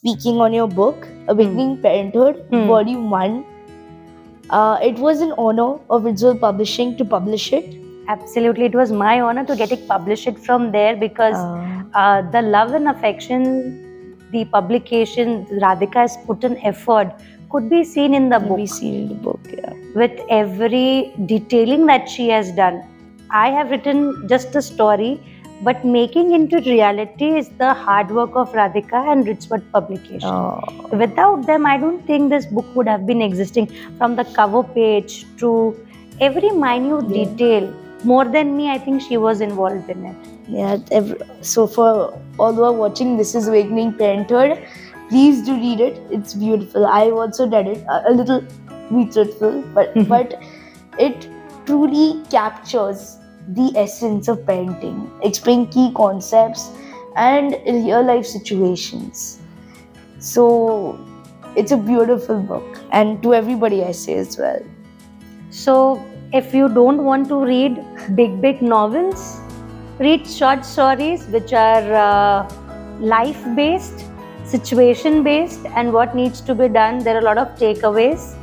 speaking on your book, Awakening Parenthood, Volume 1. It was an honor of Visual Publishing to publish it. Absolutely, it was my honor to get it published from there because the love and affection, the publication, Radhika has put an effort, could be seen in the book. Be seen in the book, yeah. With every detailing that she has done. I have written just a story, but making into reality is the hard work of Radhika and Richwood Publication. Without them, I don't think this book would have been existing. From the cover page to every minute detail, more than me, I think she was involved in it. Yeah, so for all who are watching, this is Awakening Parenthood. Please do read it. It's beautiful. I've also read it, a little truthful, but it truly captures the essence of parenting, explain key concepts and real life situations. So it's a beautiful book, and to everybody I say as well. So if you don't want to read big novels, read short stories which are life based, situation based, and what needs to be done. There are a lot of takeaways.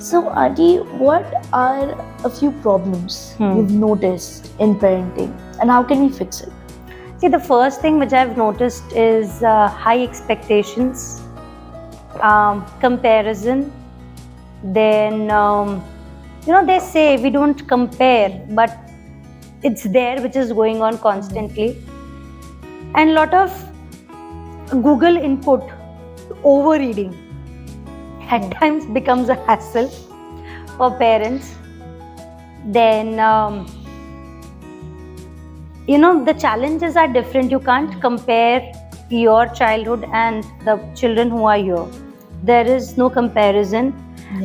So Auntie, what are a few problems you've noticed in parenting, and how can we fix it? See, the first thing which I've noticed is high expectations, comparison. Then they say we don't compare, but it's there, which is going on constantly. And a lot of Google input, overreading at times becomes a hassle for parents. Then the challenges are different. You can't compare your childhood and the children who are here. There is no comparison.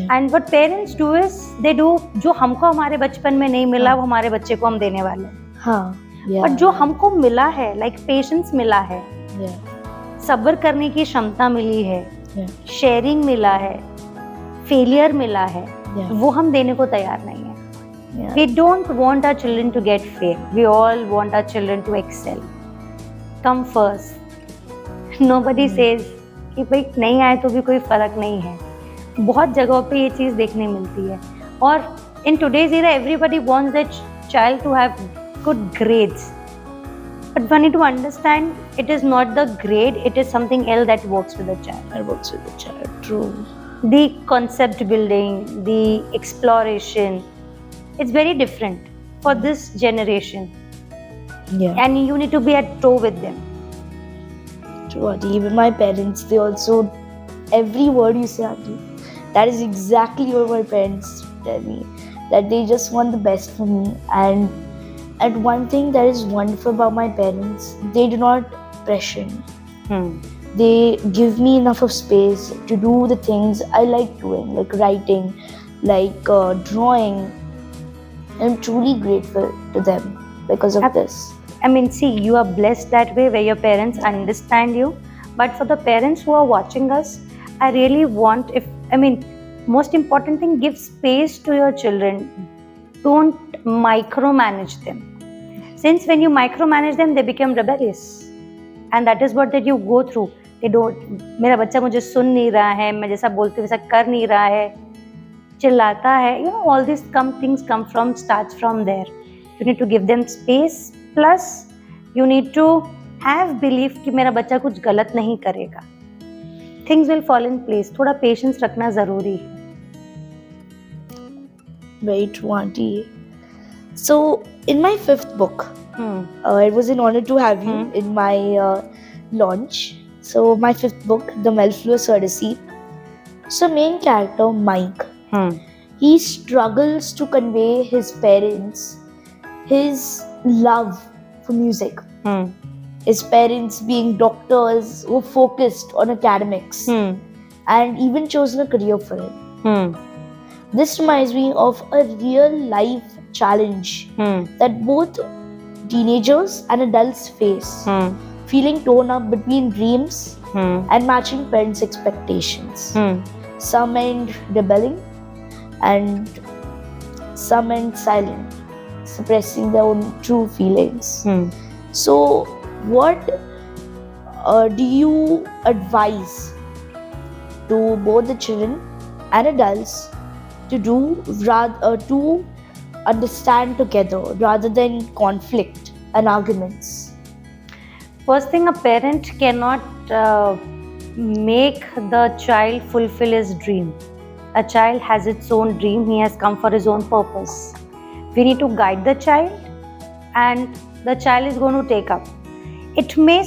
And what parents do is they do जो हमको हमारे बचपन में नहीं मिला वो हमारे बच्चे को हम देने वाले हैं. और जो हमको मिला है, like patience मिला है, सब्र करने की क्षमता मिली है, शेयरिंग मिला है, फेलियर मिला है, वो हम देने को तैयार नहीं है. We don't want our children to get fail. We all want our children to excel. Come first. Nobody says कि भाई नहीं आए तो भी कोई फर्क नहीं है. बहुत जगहों पे ये चीज़ देखने मिलती है. और in today's era, everybody wants their child to have good grades. But we need to understand it is not the grade, it is something else that works with the child. That works with the child, true. The concept building, the exploration, it's very different for this generation. And you need to be at toe with them. True, Auntie. Even my parents, they also, every word you say, Auntie, that is exactly what my parents tell me. That they just want the best for me. And one thing that is wonderful about my parents, they do not pressure me. They give me enough of space to do the things I like doing, like writing, like drawing. I'm truly grateful to them because of this. I mean, see, you are blessed that way where your parents understand you. But for the parents who are watching us, I really want, most important thing, give space to your children. Don't micromanage them. Since when you micromanage them, they become rebellious. And that is what that you go through. They don't, मेरा बच्चा मुझे सुन नहीं रहा है, मैं जैसा बोलती हूँ वैसा कर नहीं रहा है, चिल्लाता है. All these things starts from there. You need to give them space. Plus, you need to have belief कि मेरा बच्चा कुछ गलत नहीं करेगा. Things will fall in place. थोड़ा patience रखना ज़रूरी है. Very true, Auntie. So, in my 5th book, it was an honor to have you in my launch. So, my 5th book, The Mellifluous Odyssey. So, main character, Mike, he struggles to convey his parents his love for music. His parents being doctors who focused on academics and even chosen a career for it. This reminds me of a real life challenge that both teenagers and adults face, feeling torn up between dreams and matching parents' expectations. Some end rebelling and some end silent, suppressing their own true feelings. So what do you advise to both the children and adults to do to understand together rather than conflict and arguments? First thing, a parent cannot make the child fulfill his dream. A child has its own dream, he has come for his own purpose. We need to guide the child, and the child is going to take up. It may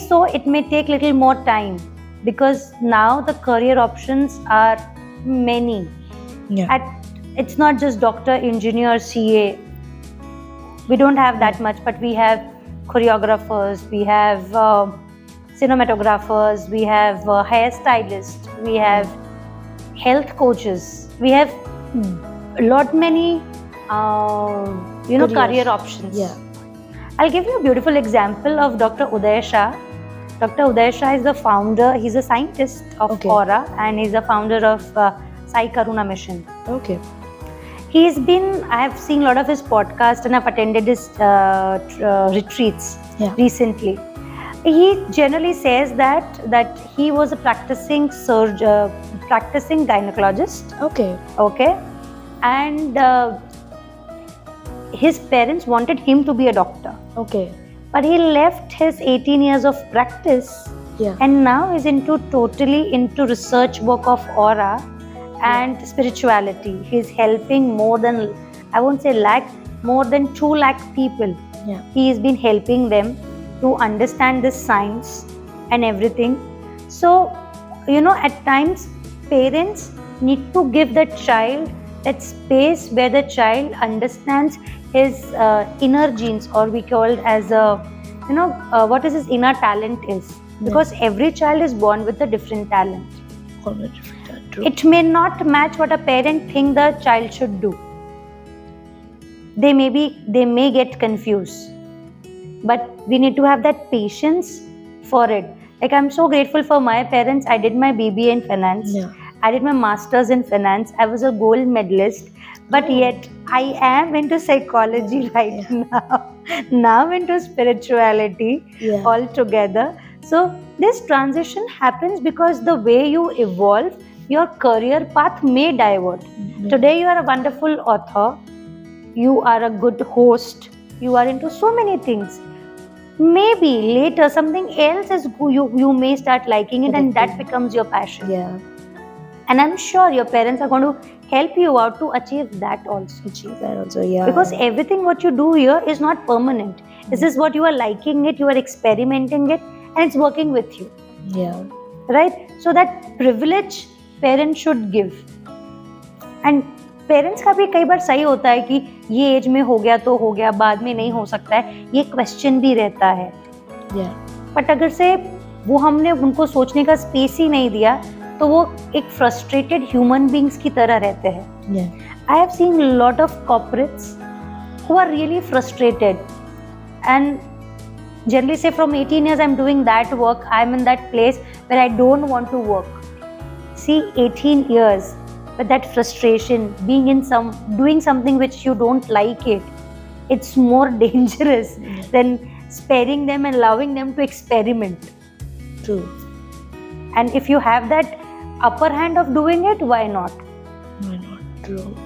take little more time, because now the career options are many. It's not just doctor, engineer, CA. We don't have that much, but we have choreographers, we have cinematographers, we have hairstylists, we have health coaches, we have many career options. I'll give you a beautiful example of Dr. Uday Shah. Dr. Uday Shah is the founder, he's a scientist of Aura, and he's the founder of Sai Karuna Mission. I have seen a lot of his podcasts and I've attended his retreats recently. He generally says that he was a practicing gynecologist. And his parents wanted him to be a doctor. But he left his 18 years of practice and now is totally into research work of Aura and spirituality. He's helping more than 2 lakh people. He has been helping them to understand this science and everything. So, at times parents need to give the child that space where the child understands his inner genes, or we call it as what is his inner talent is. Because every child is born with a different talent. It may not match what a parent thinks the child should do. They may get confused. But we need to have that patience for it. Like, I'm so grateful for my parents. I did my BBA in finance. I did my master's in finance. I was a gold medalist. But yet, I am into psychology right now. Now into spirituality altogether. So, this transition happens because the way you evolve, your career path may divert. Today, you are a wonderful author. You are a good host. You are into so many things. Maybe later something else is you may start liking it, and that becomes your passion. And I'm sure your parents are going to help you out to achieve that also. Because everything what you do here is not permanent. This is what you are liking it, you are experimenting it, and it's working with you. Right? So that privilege parents should give. And parents का भी कई बार सही होता है कि ये as में हो गया तो हो गया, बाद में नहीं हो सकता है, ये क्वेश्चन भी रहता है. बट अगर से वो हमने उनको सोचने का स्पेस ही नहीं दिया तो वो एक फ्रस्ट्रेटेड ह्यूमन बीइंग्स की तरह रहते हैं. I have seen lot of corporates who are really frustrated, and generally say from 18 years I'm doing that work, I'm in that place where I don't want to work. See, 18 years, but that frustration, doing something which you don't like it's more dangerous than sparing them and allowing them to experiment. True. And if you have that upper hand of doing it, why not? True.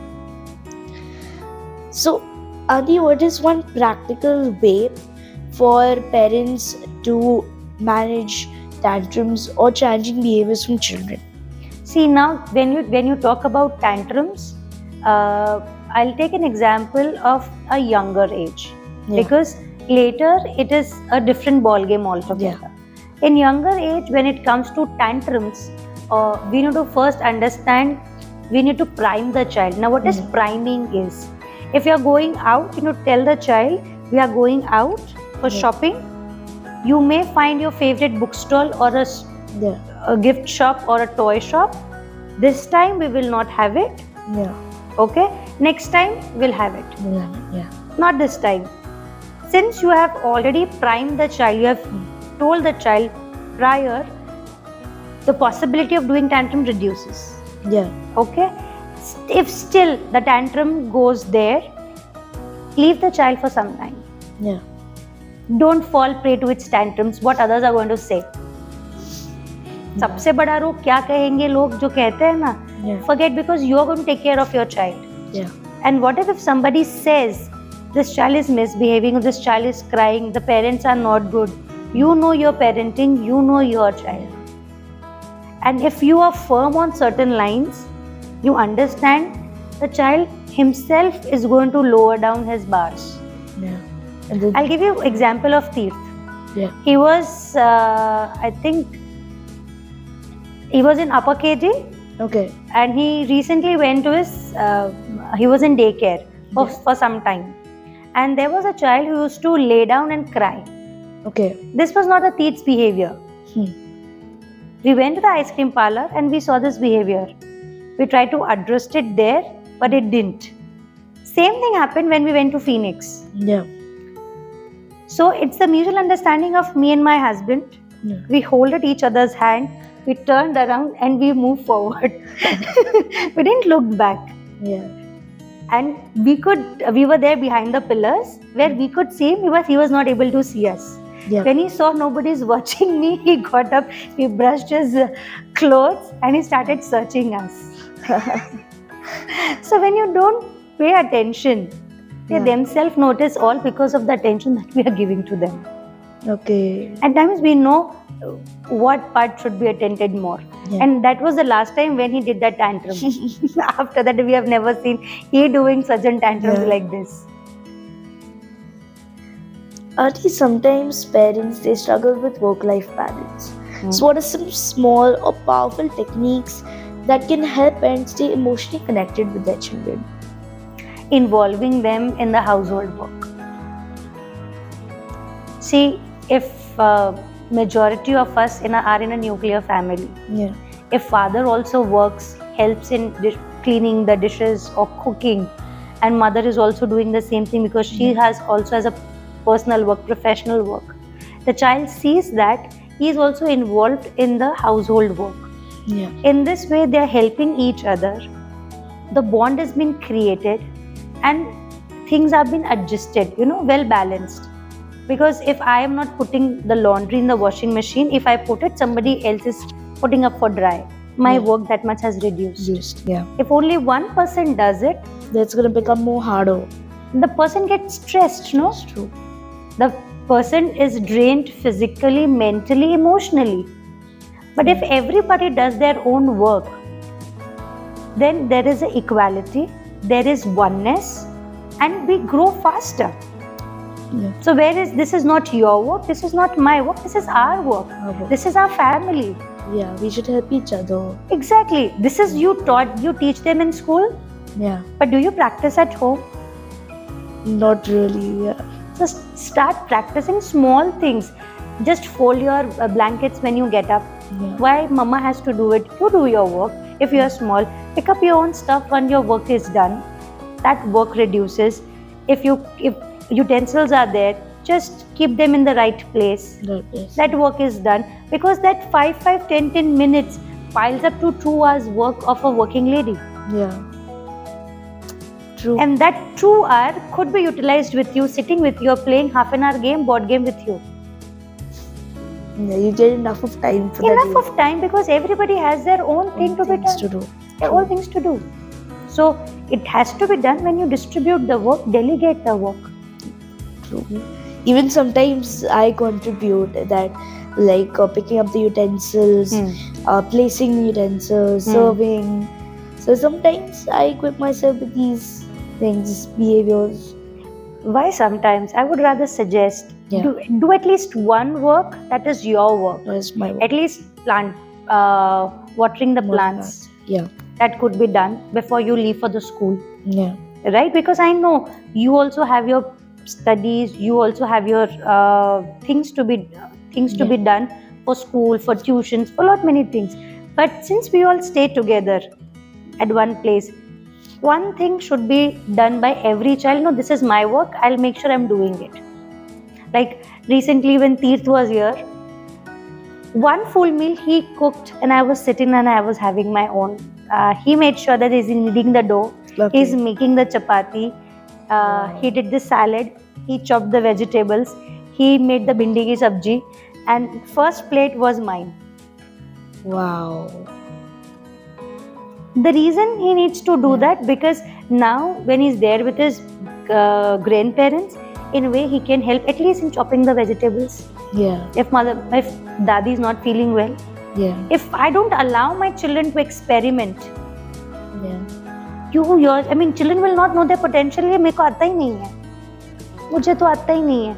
So, Adi, what is one practical way for parents to manage tantrums or challenging behaviors from children? See, now when you talk about tantrums, I'll take an example of a younger age, because later it is a different ball game altogether. In younger age, when it comes to tantrums, we need to first understand, we need to prime the child. Now, what is priming is, if you are going out, you know, tell the child, we are going out for shopping. You may find your favorite bookstall or a gift shop or a toy shop. This time we will not have it. Okay? Next time we'll have it. Not this time. Since you have already primed the child, you have told the child prior, the possibility of doing tantrum reduces. Okay? If still the tantrum goes there, leave the child for some time. Don't fall prey to its tantrums, what others are going to say. सबसे बड़ा रोग क्या कहेंगे लोग जो कहते हैं ना, forget, because you are going to take care of your child. And what if somebody says this child is misbehaving or this child is crying, the parents are not good? You know your parenting, you know your child. And if you are firm on certain lines, you understand the child himself is going to lower down his bars. I'll give you example of Teerth. He was, I think, he was in upper KG. Okay. And he recently went to his, he was in daycare for some time. And there was a child who used to lay down and cry. Okay. This was not a Teeth's behavior. We went to the ice cream parlor and we saw this behavior. We tried to address it there, but it didn't. Same thing happened when we went to Phoenix. So it's the mutual understanding of me and my husband. We holded each other's hand, we turned around and we moved forward. We didn't look back. And we were there behind the pillars where we could see him, he was not able to see us. When he saw nobody's watching me, he got up, he brushed his clothes and he started searching us. So when you don't pay attention, they themselves notice all because of the attention that we are giving to them. Okay. At times we know what part should be attended more. And that was the last time when he did that tantrum. After that, we have never seen he doing such a tantrum like this. Aarti, sometimes parents, they struggle with work-life balance. So what are some small or powerful techniques that can help parents stay emotionally connected with their children? Involving them in the household work. See, if majority of us are in a nuclear family, if father also works, helps in cleaning the dishes or cooking, and mother is also doing the same thing because she has a personal work, professional work, the child sees that he is also involved in the household work. In this way, they are helping each other. The bond has been created and things have been adjusted, well balanced. Because if I am not putting the laundry in the washing machine, if I put it, somebody else is putting up for dry. My work that much has reduced. If only one person does it, that's going to become more harder. The person gets stressed, no? That's true. The person is drained physically, mentally, emotionally. But if everybody does their own work, then there is an equality, there is oneness, and we grow faster. So this is not your work, this is not my work, this is our work. This is our family. We should help each other. Exactly. This is you teach them in school. But do you practice at home? Not really. So start practicing small things. Just fold your blankets when you get up. Why mama has to do it? You do your work. If you are small, pick up your own stuff when your work is done. That work reduces. If utensils are there, just keep them in the right place. That work is done, because that 10 minutes piles up to 2 hours work of a working lady. True. And that 2 hour could be utilized with you, sitting with you, playing half an hour board game with you. You get enough of time for that. Enough of time, because everybody has their own thing to be done. Their own things to do. So it has to be done when you distribute the work, delegate the work. True. Even sometimes I contribute that, like picking up the utensils, placing the utensils, serving. So sometimes I equip myself with these things, behaviors. Why sometimes? I would rather suggest do at least one work that is your work. That's my work. At least watering the plants. That could be done before you leave for the school. Right? Because I know you also have your studies, you also have your things to be done for school, for tuitions, for lot many things. But since we all stay together at one place, one thing should be done by every child. No, this is my work, I'll make sure I'm doing it. Like recently when Teerth was here, one full meal he cooked and I was sitting and I was having my own. He made sure that he's kneading the dough, he's making the chapati, he did the salad, he chopped the vegetables, he made the bhindi ki sabji, and first plate was mine. Wow. The reason he needs to do that, because now when he's there with his grandparents, in a way he can help at least in chopping the vegetables. Yeah. If daddy is not feeling well, Yeah. if I don't allow my children to experiment, Yeah. children will not know their potential. ये मेरे को आता ही नहीं है, मुझे तो आता ही नहीं है,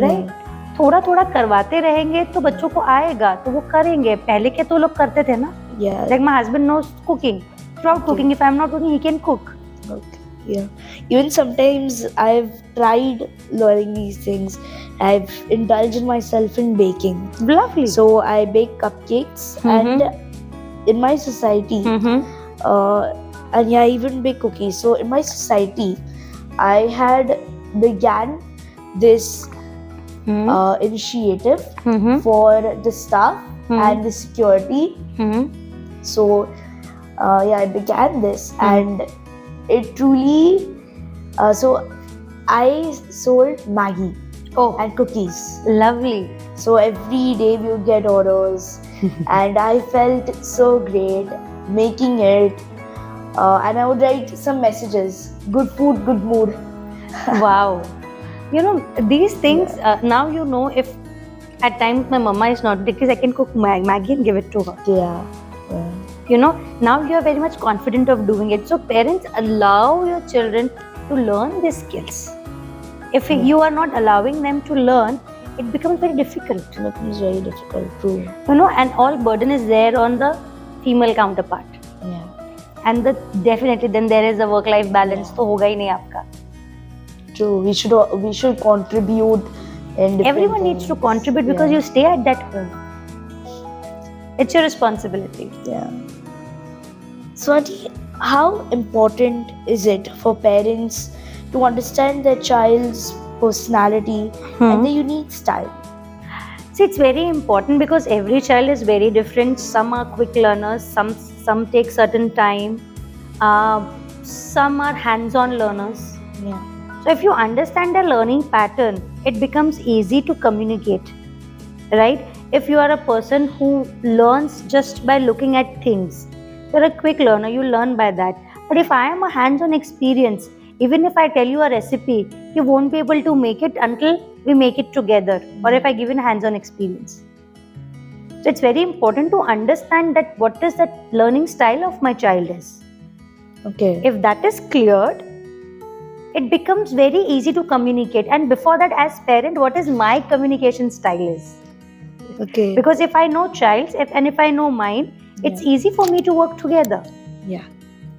right? थोड़ा थोड़ा करवाते रहेंगे तो बच्चों को आएगा, तो वो करेंगे. पहले के तो लोग करते थे ना. Yeah. Like my husband knows cooking. Throughout cooking, if I'm not cooking, he can cook. Okay. Yeah. Even sometimes I've tried learning these things. I've indulged myself in baking. Lovely. So I bake cupcakes, and in my society, and yeah, I even bake cookies. So in my society, I had began this initiative for the staff and the security. So yeah, I began this, and it truly so I sold Maggie and cookies. Lovely. So every day we would get orders, and I felt so great making it, and I would write some messages: good food, good mood. Wow. These things, now you know, if at times my mama is not, because I can cook Maggie and give it to her. Yeah. Now you are very much confident of doing it. So parents, allow your children to learn these skills. If you are not allowing them to learn, it becomes very difficult. It becomes very difficult, true. And all burden is there on the female counterpart. Yeah. And definitely then there is a work-life balance. तो होगा ही नहीं आपका. True. We should contribute. Everyone needs to contribute, because you stay at that home. It's your responsibility. Yeah. So, Auntie, how important is it for parents to understand their child's personality and their unique style? See, it's very important, because every child is very different. Some are quick learners, some take certain time, some are hands-on learners. Yeah. So if you understand the learning pattern, it becomes easy to communicate, right? If you are a person who learns just by looking at things, you're a quick learner, you learn by that. But if I am a hands-on experience, even if I tell you a recipe, you won't be able to make it until we make it together, or if I give you a hands-on experience. So it's very important to understand that what is that learning style of my child is. Okay. If that is cleared, it becomes very easy to communicate. And before that, as parent, what is my communication style is. Okay. Because if I know child's, if I know mine, it's easy for me to work together. Yeah.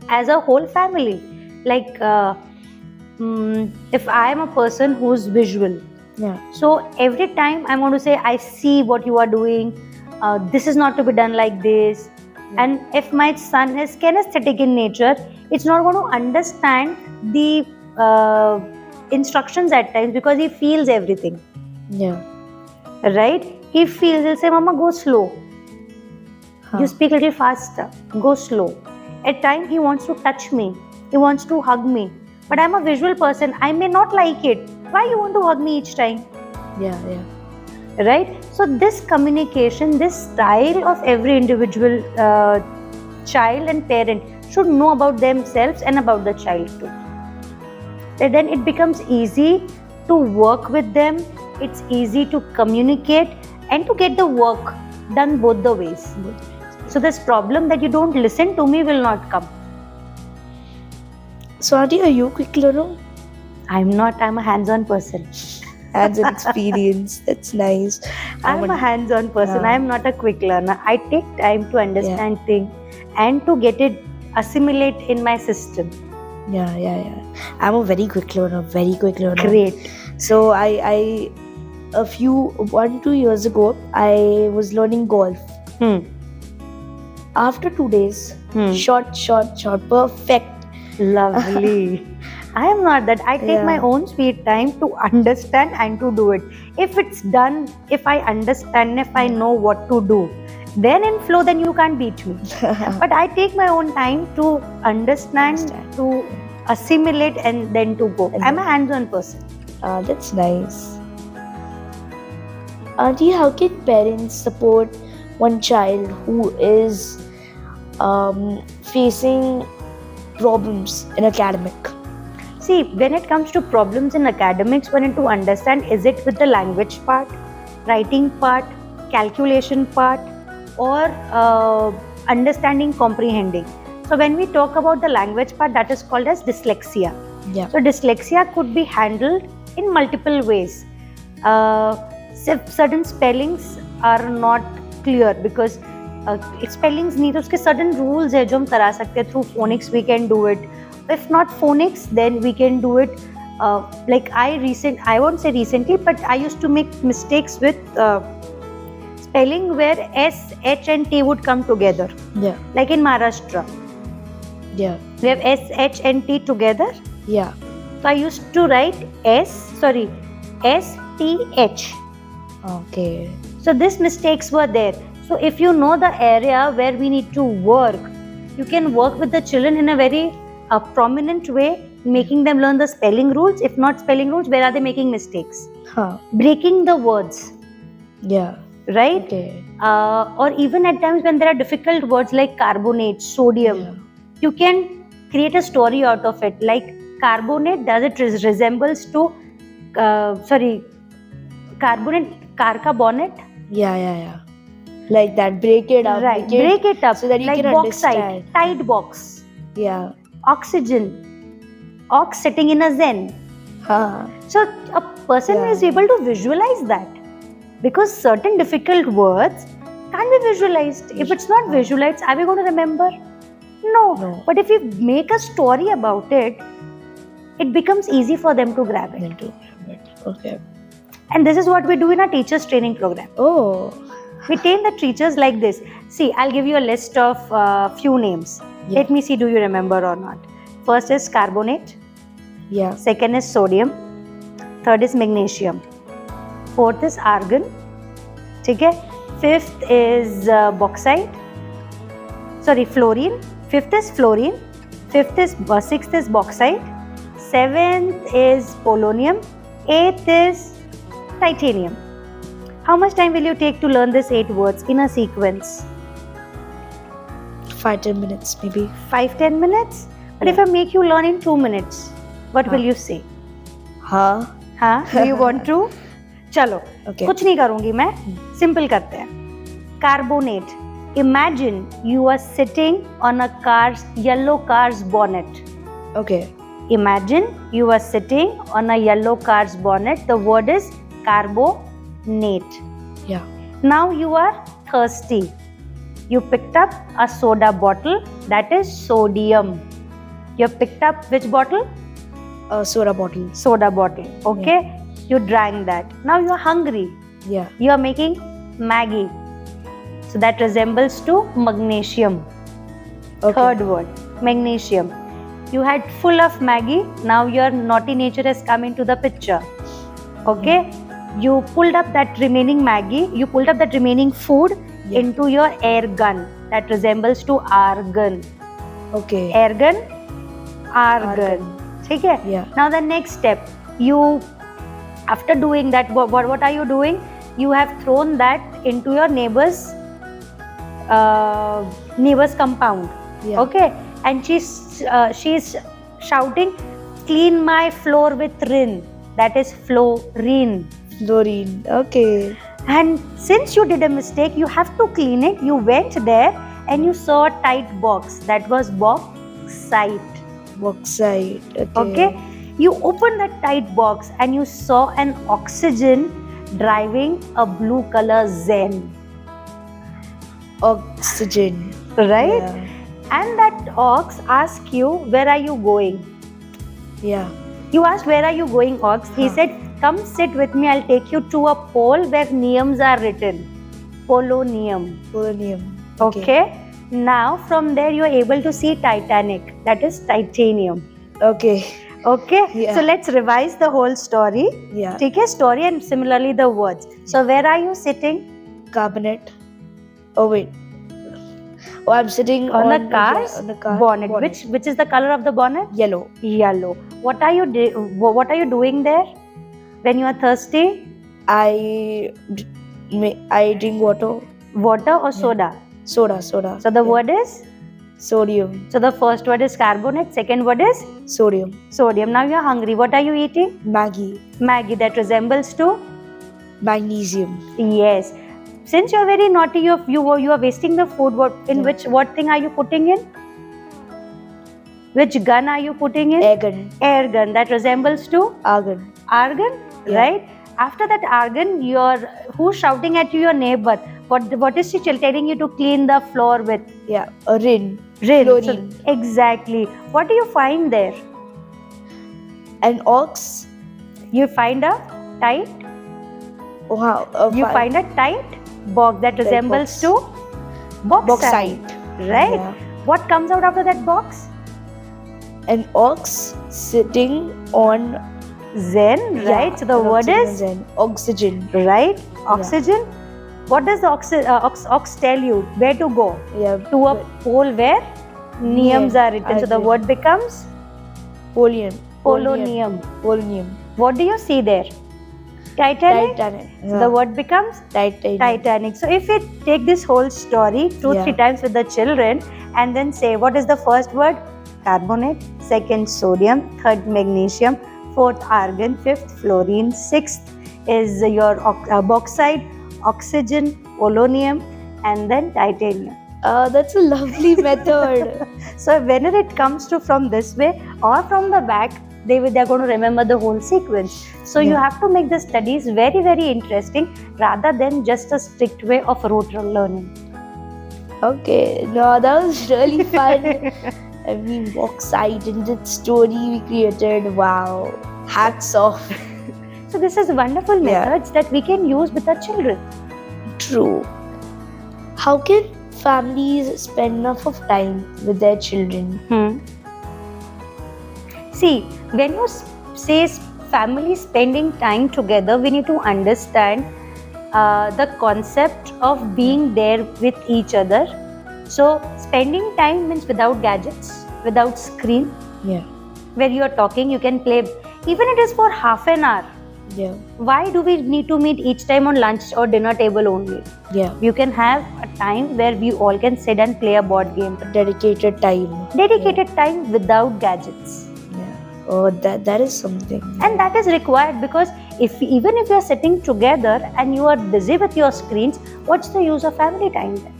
As a whole family. Like if I am a person who's visual, so every time I'm going to say, I see what you are doing, this is not to be done like this. And if my son is kinesthetic in nature, it's not going to understand the instructions at times, because he feels everything. Yeah. Right? He feels, he'll say, Mama, go slow. You speak a little faster, go slow. At times he wants to touch me, he wants to hug me. But I'm a visual person, I may not like it. Why you want to hug me each time? Yeah. Right? So this communication, this style of every individual child and parent should know about themselves and about the child too. And then it becomes easy to work with them, it's easy to communicate and to get the work done both the ways. So this problem that you don't listen to me will not come. So Auntie, are you quick learner? I'm not, I'm a hands-on person. Hands-on experience, that's nice. I'm a hands-on person, I'm not a quick learner. I take time to understand things and to get it assimilate in my system. Yeah. I'm a very quick learner, Great. So I 1-2 years ago, I was learning golf. After 2 days, shot, perfect. Lovely. I am not that. I take my own sweet time to understand and to do it. If it's done, if I understand, if I know what to do, then in flow, then you can't beat me. But I take my own time to understand, to assimilate, and then to go. I'm a hands-on person. That's nice. Auntie, how can parents support one child who is facing problems in academic? See, when it comes to problems in academics, we need to understand, is it with the language part, writing part, calculation part, or understanding, comprehending. So when we talk about the language part, that is called as dyslexia. Yeah. So dyslexia could be handled in multiple ways. Certain spellings are not clear because spellings need उसके certain rules है जो हम करा सकते हैं. Through phonics we can do it. If not phonics, then we can do it. Like I won't say recently, but I used to make mistakes with spelling where S, H and T would come together. Yeah. Like in Maharashtra. Yeah. We have S, H and T together. Yeah. So I used to write S, T, H. Okay. So these mistakes were there. So if you know the area where we need to work, you can work with the children in a very prominent way, making them learn the spelling rules. If not spelling rules, where are they making mistakes? Breaking the words. Yeah. Right? Okay. Or even at times when there are difficult words like carbonate, sodium, you can create a story out of it. Like carbonate, does it resembles to carbonate, car ka bonnet? Yeah. Like that, break it up. Right, break it up so that you like can bauxite, understand. tight box. Yeah. Oxygen, ox sitting in a zen. So a person is able to visualize that, because certain difficult words can't be visualized. If it's not visualized, are we going to remember? No. But if we make a story about it, it becomes easy for them to grab it. Okay. And this is what we do in our teachers training program. Oh. We train the teachers like this. See, I'll give you a list of few names. Yeah. Let me see, do you remember or not? First is carbonate. Yeah. Second is sodium. Third is magnesium. Fourth is argon. Okay. Fifth is fluorine. Fifth is fluorine. Sixth is bauxite. Seventh is polonium. Eighth is titanium. How much time will you take to learn these 8 words in a sequence? 5-10 minutes maybe. 5-10 minutes? But if I make you learn in 2 minutes, what will you say? Do you want to? चलो, कुछ नहीं करूंगी मैं. Simple करते हैं. Carbonate. Imagine you are sitting on a yellow car's bonnet. Okay. Imagine you are sitting on a yellow car's bonnet. The word is carbonate. Yeah. Now you are thirsty. You picked up a soda bottle, that is sodium. You picked up which bottle? A soda bottle. Soda bottle. Okay. Yeah. You drank that. Now you are hungry. Yeah. You are making Maggi. So that resembles to magnesium. Okay. Third word, magnesium. You had full of Maggi. Now your naughty nature has come into the picture. Okay. You pulled up that remaining Maggi. You pulled up that remaining food into your air gun. That resembles to argon. Okay. Air gun, argon. Okay. Yeah. Now the next step, you, after doing that, what are you doing? You have thrown that into your neighbor's compound. Yeah. Okay. And she's shouting, clean my floor with rin. That is fluorine. Fluorine. Okay. And since you did a mistake, you have to clean it. You went there and you saw a tight box. That was bauxite. Bauxite. Okay. You opened that tight box and you saw an oxygen driving a blue color Zen. Oxygen. Right? Yeah. And that ox asked you, where are you going? Yeah. You asked, where are you going, ox? He said, come sit with me. I'll take you to a pole where names are written. Polonium. Polonium. Okay. Now from there you are able to see Titanic. That is titanium. Okay. Okay. Yeah. So let's revise the whole story. Yeah. Take a story and similarly the words. So where are you sitting? Carbonate. Oh wait. Oh, I'm sitting on the car's bonnet. Which is the color of the bonnet? Yellow. Yellow. What are you doing there when you are thirsty? I drink water. Water or soda? Soda. So the word is? Sodium. So the first word is carbonate, second word is? Sodium. Sodium. Now you're hungry. What are you eating? Maggi. Maggi. That resembles to? Magnesium. Yes. Since you're very naughty, you are wasting the food. What thing are you putting in? Which gun are you putting in? Air gun. Air gun. That resembles to? Argon. Argon, Yeah. right? After that argon, who's shouting at you? Your neighbor. What is she telling you to clean the floor with? Yeah, a rin. Rin. Chlorine. So, exactly. What do you find there? An ox. You find a tight. Wow. You find a tight box that resembles to bauxite. Right? Yeah. What comes out after that box? An ox sitting on Zen, right? So the word is? Zen. Oxygen. Right? Oxygen. What does the ox tell you? Where to go? Yeah. To a pole where niums are written. So the word becomes? Polonium. Polonium. What do you see there? Titanic. Yeah. The word becomes? Titanic. So if we take this whole story 2-3 times with the children and then say, what is the first word? Carbonate. Second, sodium. Third, magnesium. Fourth, argon. Fifth, fluorine. Sixth is your bauxite, oxygen, polonium, and then titanium. That's a lovely method. So whenever it comes to from this way or from the back, they're going to remember the whole sequence. So you have to make the studies very, very interesting rather than just a strict way of rote learning. Okay, no, that was really fun. I mean, bauxite and the story we created. Wow, hats off. So this is wonderful methods that we can use with our children. True. How can families spend enough of time with their children? See, when you say family spending time together, we need to understand the concept of being there with each other. So spending time means without gadgets, without screen. Yeah. Where you are talking, you can play, even it is for half an hour. Yeah. Why do we need to meet each time on lunch or dinner table only? Yeah. You can have a time where we all can sit and play a board game. Dedicated time. Dedicated time without gadgets. Yeah. Oh, that is something. And that is required because even if you are sitting together and you are busy with your screens, what's the use of family time then?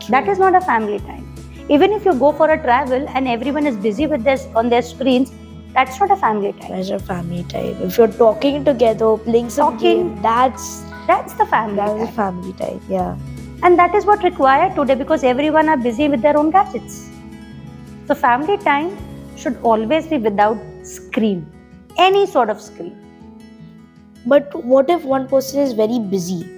That is not a family time. Even if you go for a travel and everyone is busy with on their screens, that's not a family time. That's a family time. If you're talking together, playing some game, that's the family time. That's a family time, yeah. And that is what required today because everyone are busy with their own gadgets. So family time should always be without screen, any sort of screen. But what if one person is very busy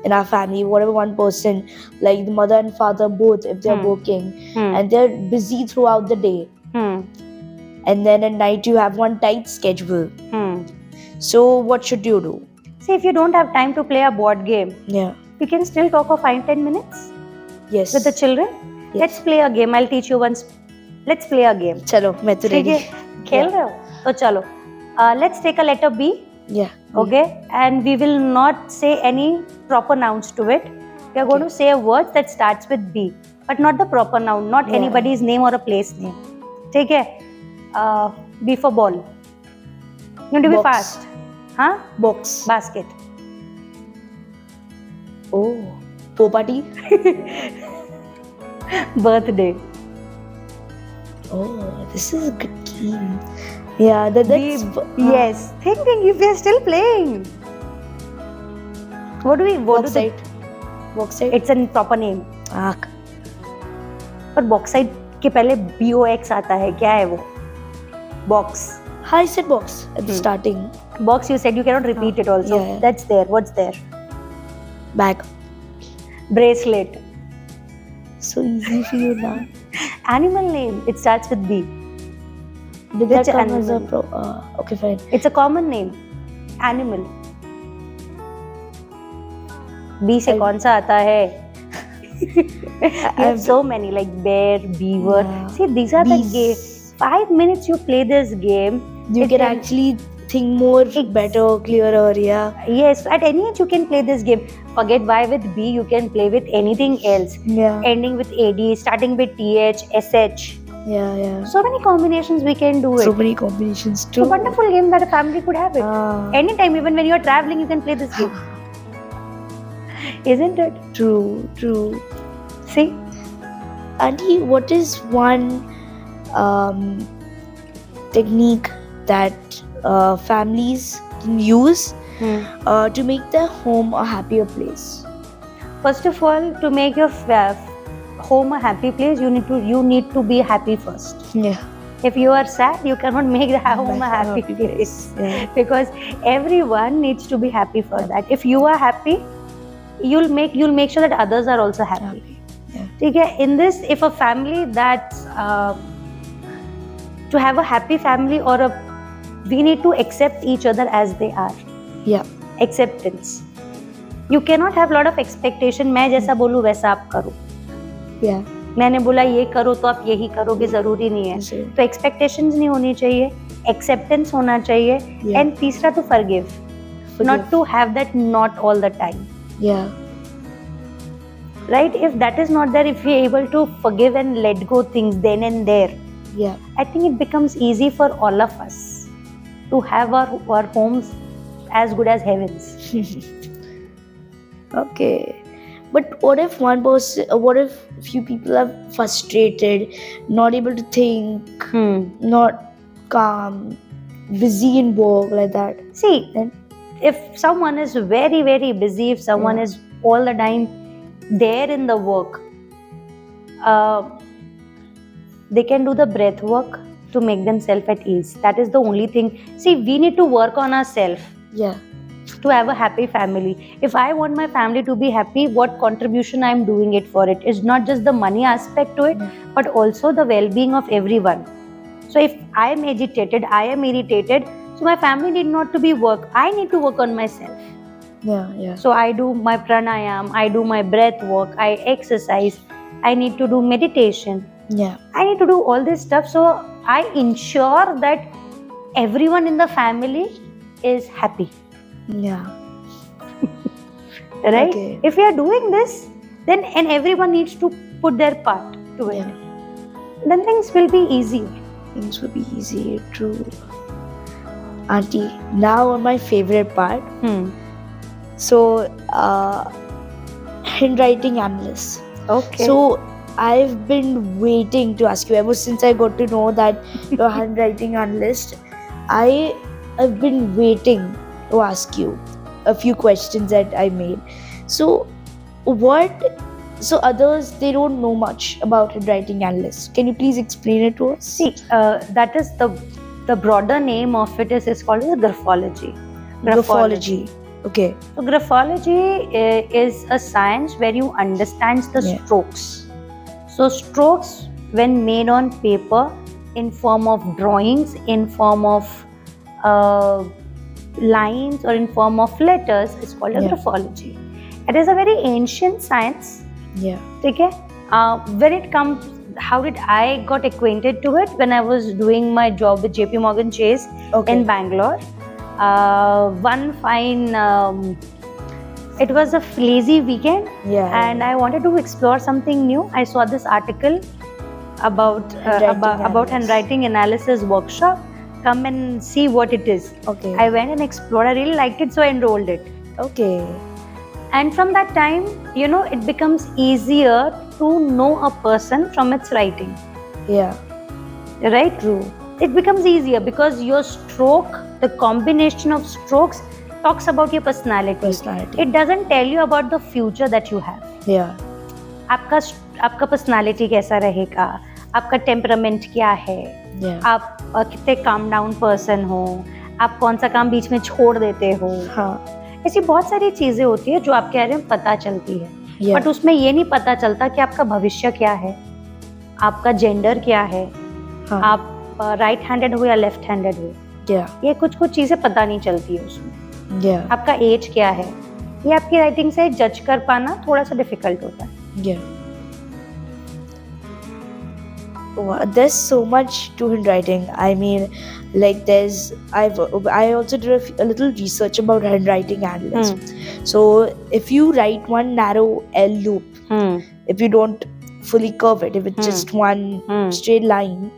in our family? Whatever one person, like the mother and father both, if they're working and they're busy throughout the day, and then at night you have one tight schedule. So what should you do? See, if you don't have time to play a board game, you can still talk for 5-10 minutes. Yes. With the children. Yes. Let's play a game. I'll teach you once. Let's play a game. Chalo, मैं तो ready. खेल रहे हो? तो चलो. Let's take a letter B. Yeah. Okay. And we will not say any proper nouns to it. We are going to say a word that starts with B, but not the proper noun, not anybody's name or a place name. ठीक है? B for ball. You need to be fast. Huh? Box. Basket. Oh. Party. Birthday. Oh, this is a good game. Yeah, that's... Yes. Thinking if we are still playing. What do we... Bauxite. Bauxite? It's a proper name. पर bauxite के पहले BOX आता है. क्या है वो? Box. I said box at the starting. Box, you said you cannot repeat it also. Yeah. That's there. What's there? Bag. Bracelet. So easy for you now. Animal name. It starts with B. Did that come as a okay, fine. It's a common name. Animal. B से कौन सा आता है? You have so many like bear, beaver. See, these are the games. 5 minutes you play this game. You can actually think more better, clearer. Yeah. Yes, at any age you can play this game. Forget Y with B, you can play with anything else. Yeah. Ending with AD, starting with TH, SH. Yeah. So many combinations we can do it. So many combinations too. It's a wonderful game that a family could have it. Anytime, even when you're traveling, you can play this game. Isn't it? True. See? Auntie, what is one technique that families can use to make their home a happier place? First of all, to make your home a happy place, you need to be happy first. Yeah. If you are sad, you cannot make the home a happy place. Yeah. Because everyone needs to be happy for that. If you are happy, you'll make sure that others are also happy. Yeah. In this, if a family that's to have a happy family we need to accept each other as they are. Yeah. Acceptance. You cannot have lot of expectation. मैं जैसा बोलूँ वैसा आप करो. Yeah. मैंने बोला ये करो तो आप यही करोगे, जरूरी नहीं है. तो expectations नहीं होनी चाहिए, acceptance होना चाहिए. And तीसरा तो forgive. Not to have that not all the time. Yeah. Right? If that is not there, if we are able to forgive and let go things then and there, I think it becomes easy for all of us to have our homes as good as heavens. Okay. But what if few people are frustrated, not able to think, not calm, busy in work like that? See, if someone is very, very busy, if someone is all the time there in the work, they can do the breath work to make themselves at ease. That is the only thing. See, we need to work on ourselves. Yeah. To have a happy family. If I want my family to be happy, what contribution I am doing it for it is not just the money aspect to it, but also the well-being of everyone. So if I am agitated, I am irritated, so my family need not to be work. I need to work on myself. Yeah. So I do my pranayam, I do my breath work, I exercise, I need to do meditation. Yeah. I need to do all this stuff. So I ensure that everyone in the family is happy. Yeah. Right? Okay. If we are doing this, then and everyone needs to put their part to it. Then things will be easy. Things will be easy. True. Auntie, now on my favorite part. So, handwriting analyst. Okay. So, I've been waiting to ask you ever since I got to know that you're a handwriting analyst. I've been waiting to ask you a few questions that I made. So others, they don't know much about handwriting analysts. Can you please explain it to us? See, that is the broader name of it is called graphology. Graphology. Okay. So graphology is a science where you understand the strokes. So strokes, when made on paper in form of drawings, in form of lines or in form of letters, is called a graphology. It is a very ancient science. Yeah. Okay. When it comes, how did I got acquainted to it? When I was doing my job with JP Morgan Chase in Bangalore. One fine, it was a lazy weekend, and I wanted to explore something new. I saw this article about handwriting analysis workshop. Come and see what it is. Okay. I went and explored. I really liked it, so I enrolled it. Okay. And from that time, it becomes easier to know a person from its writing. Yeah. Right? True. It becomes easier because your stroke, the combination of strokes, talks about your personality. It doesn't tell you about the future that you have. Yeah. आपका personality कैसा रहेगा, आपका temperament क्या है, आप कितने calm down person हो, आप कौन सा काम बीच में छोड़ देते हो. ऐसी बहुत सारी चीजें होती है जो आपके बारे में पता चलती है. बट उसमें ये नहीं पता चलता कि आपका भविष्य क्या है, आपका जेंडर क्या है, आप राइट हैंडेड हो या लेफ्ट हैंडेड हो. ये कुछ चीजें पता नहीं चलती है उसमें. आपका एज क्या है, ये आपकी राइटिंग से जज कर पाना थोड़ा सा डिफिकल्ट होता है. There's so much to handwriting. I mean, like I also did a little research about handwriting analysis. So if you write one narrow L loop, if you don't fully curve it, if it's just one straight line,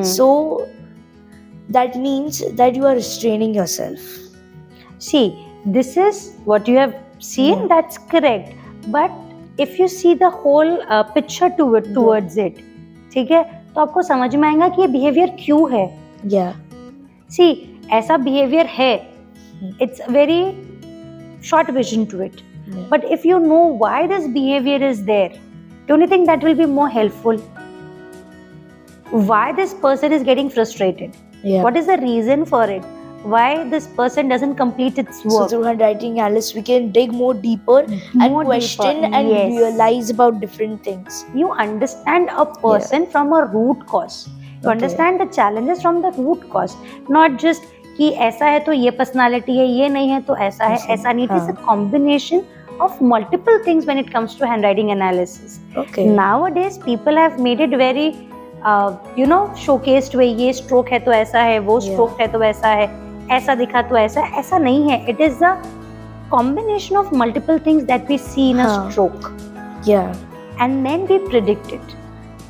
so that means that you are restraining yourself. See, this is what you have seen. That's correct. But if you see the whole picture towards it, ठीक है, तो आपको समझ में आएगा कि ये behaviour क्यों है. See, ऐसा बिहेवियर है. It's very short vision to it. But if you know why this behavior is there, don't you think that will be more helpful? Why this person is getting frustrated? What is the reason for it? Why this person doesn't complete its work? So through handwriting analysis, we can dig more deeper and question and realize about different things. You understand a person from a root cause. You understand the challenges from the root cause, not just कि ऐसा है तो ये personality है, ये नहीं है तो ऐसा है, ऐसा नहीं. It is a combination of multiple things when it comes to handwriting analysis. Nowadays, people have made it very showcased way. ये stroke है तो ऐसा है, वो stroke है तो ऐसा है, ऐसा दिखा तो ऐसा है. ऐसा नहीं है. It is a combination of multiple things that we see in a stroke. And then we predict it.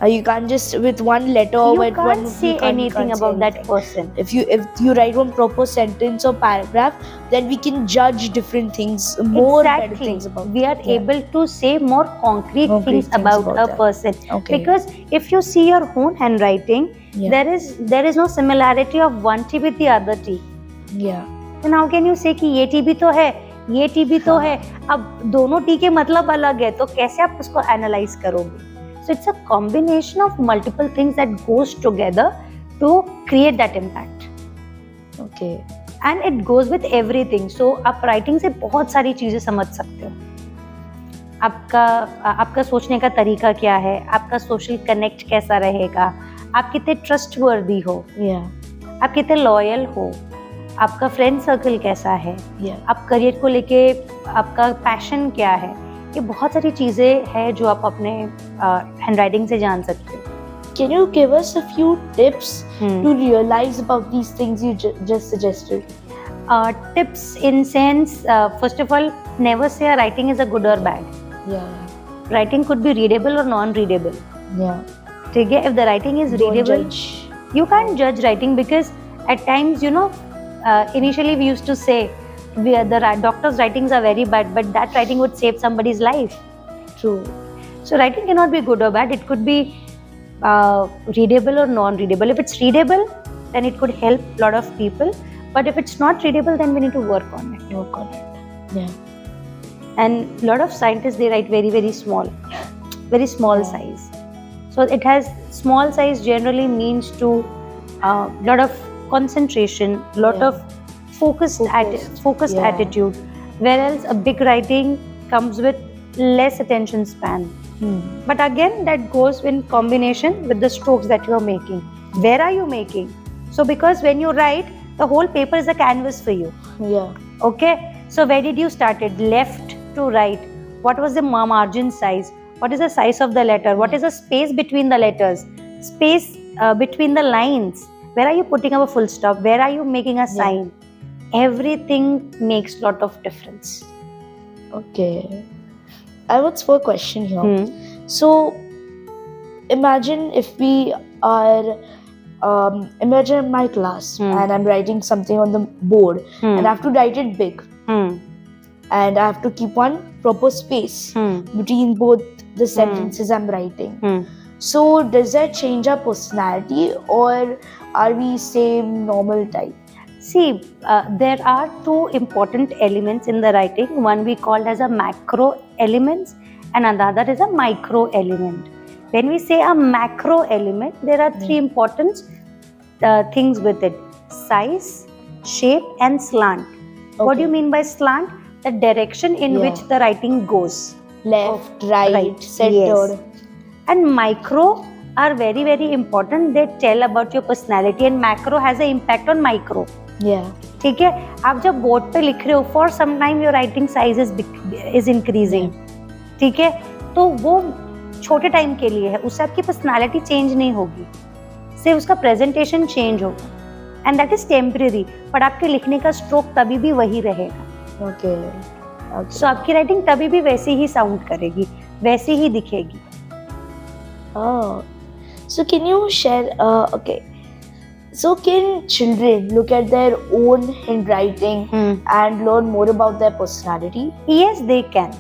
You can't just with one letter or with one. You can't say anything about that person. If you write one proper sentence or paragraph, then we can judge different things, more better things about. We are able to say more concrete things about a person. Because if you see your own handwriting, there is no similarity of one T with the other T. Then how can you say कि ये T भी तो है, ये T भी तो है. अब दोनों T के मतलब अलग है, तो कैसे आप उसको एनालाइज करोगे? So it's a combination of multiple things that goes together to create that impact. And it goes with everything. So आप writing से बहुत सारी चीजें समझ सकते हो. आपका सोचने का तरीका क्या है, आपका social connect कैसा रहेगा, आप कितने trustworthy हो, आप कितने loyal हो, आपका friend circle कैसा है, आप career को लेके आपका passion क्या है. ये बहुत सारी चीजें हैं जो आप अपने handwriting से जान सकते हो. Can you give us a few tips to realize about these things you just suggested? Tips in sense, first of all, never say a writing is a good or bad. Writing could be readable or non-readable. ठीक है? If the writing is readable, you can't judge writing because at times, initially we used to say the doctor's writings are very bad, but that writing would save somebody's life. True. So writing cannot be good or bad. It could be readable or non-readable. If it's readable, then it could help a lot of people. But if it's not readable, then we need to work on it. And a lot of scientists, they write very, very small size. So it has small size generally means to lot of concentration, lot of focused attitude, whereas a big writing comes with less attention span. But again, that goes in combination with the strokes that you are making. Where are you making? So because when you write, the whole paper is a canvas for you. Okay. So where did you started? Left to right. What was the margin size? What is the size of the letter? What is the space between the letters? Space between the lines. Where are you putting up a full stop? Where are you making a sign? Everything makes lot of difference. Okay. I have one question here. So, imagine if we are, imagine my class and I'm writing something on the board and I have to write it big. And I have to keep one proper space between both the sentences I'm writing. So, does that change our personality or are we same normal type? See, there are two important elements in the writing. One we call as a macro elements and another is a micro element. When we say a macro element, there are three important things with it. Size, shape and slant. What do you mean by slant? The direction in which the writing goes. Left, right, center. Yes. And micro are very, very important. They tell about your personality and macro has an impact on micro. ठीक है. आप जब board पे लिख रहे हो, for some time your writing size is increasing. ठीक है. तो वो छोटे टाइम के लिए है, उससे आपकी पर्सनालिटी चेंज नहीं होगी, सिर्फ उसका प्रेजेंटेशन चेंज होगा, एंड दैट इज टेम्परेरी, पर आपके लिखने का स्ट्रोक तभी भी वही रहेगा। ओके। सो आपकी राइटिंग तभी भी वैसी ही साउंड करेगी, वैसी ही दिखेगी। So can you share, okay, so can children look at their own handwriting and learn more about their personality? Yes, they can.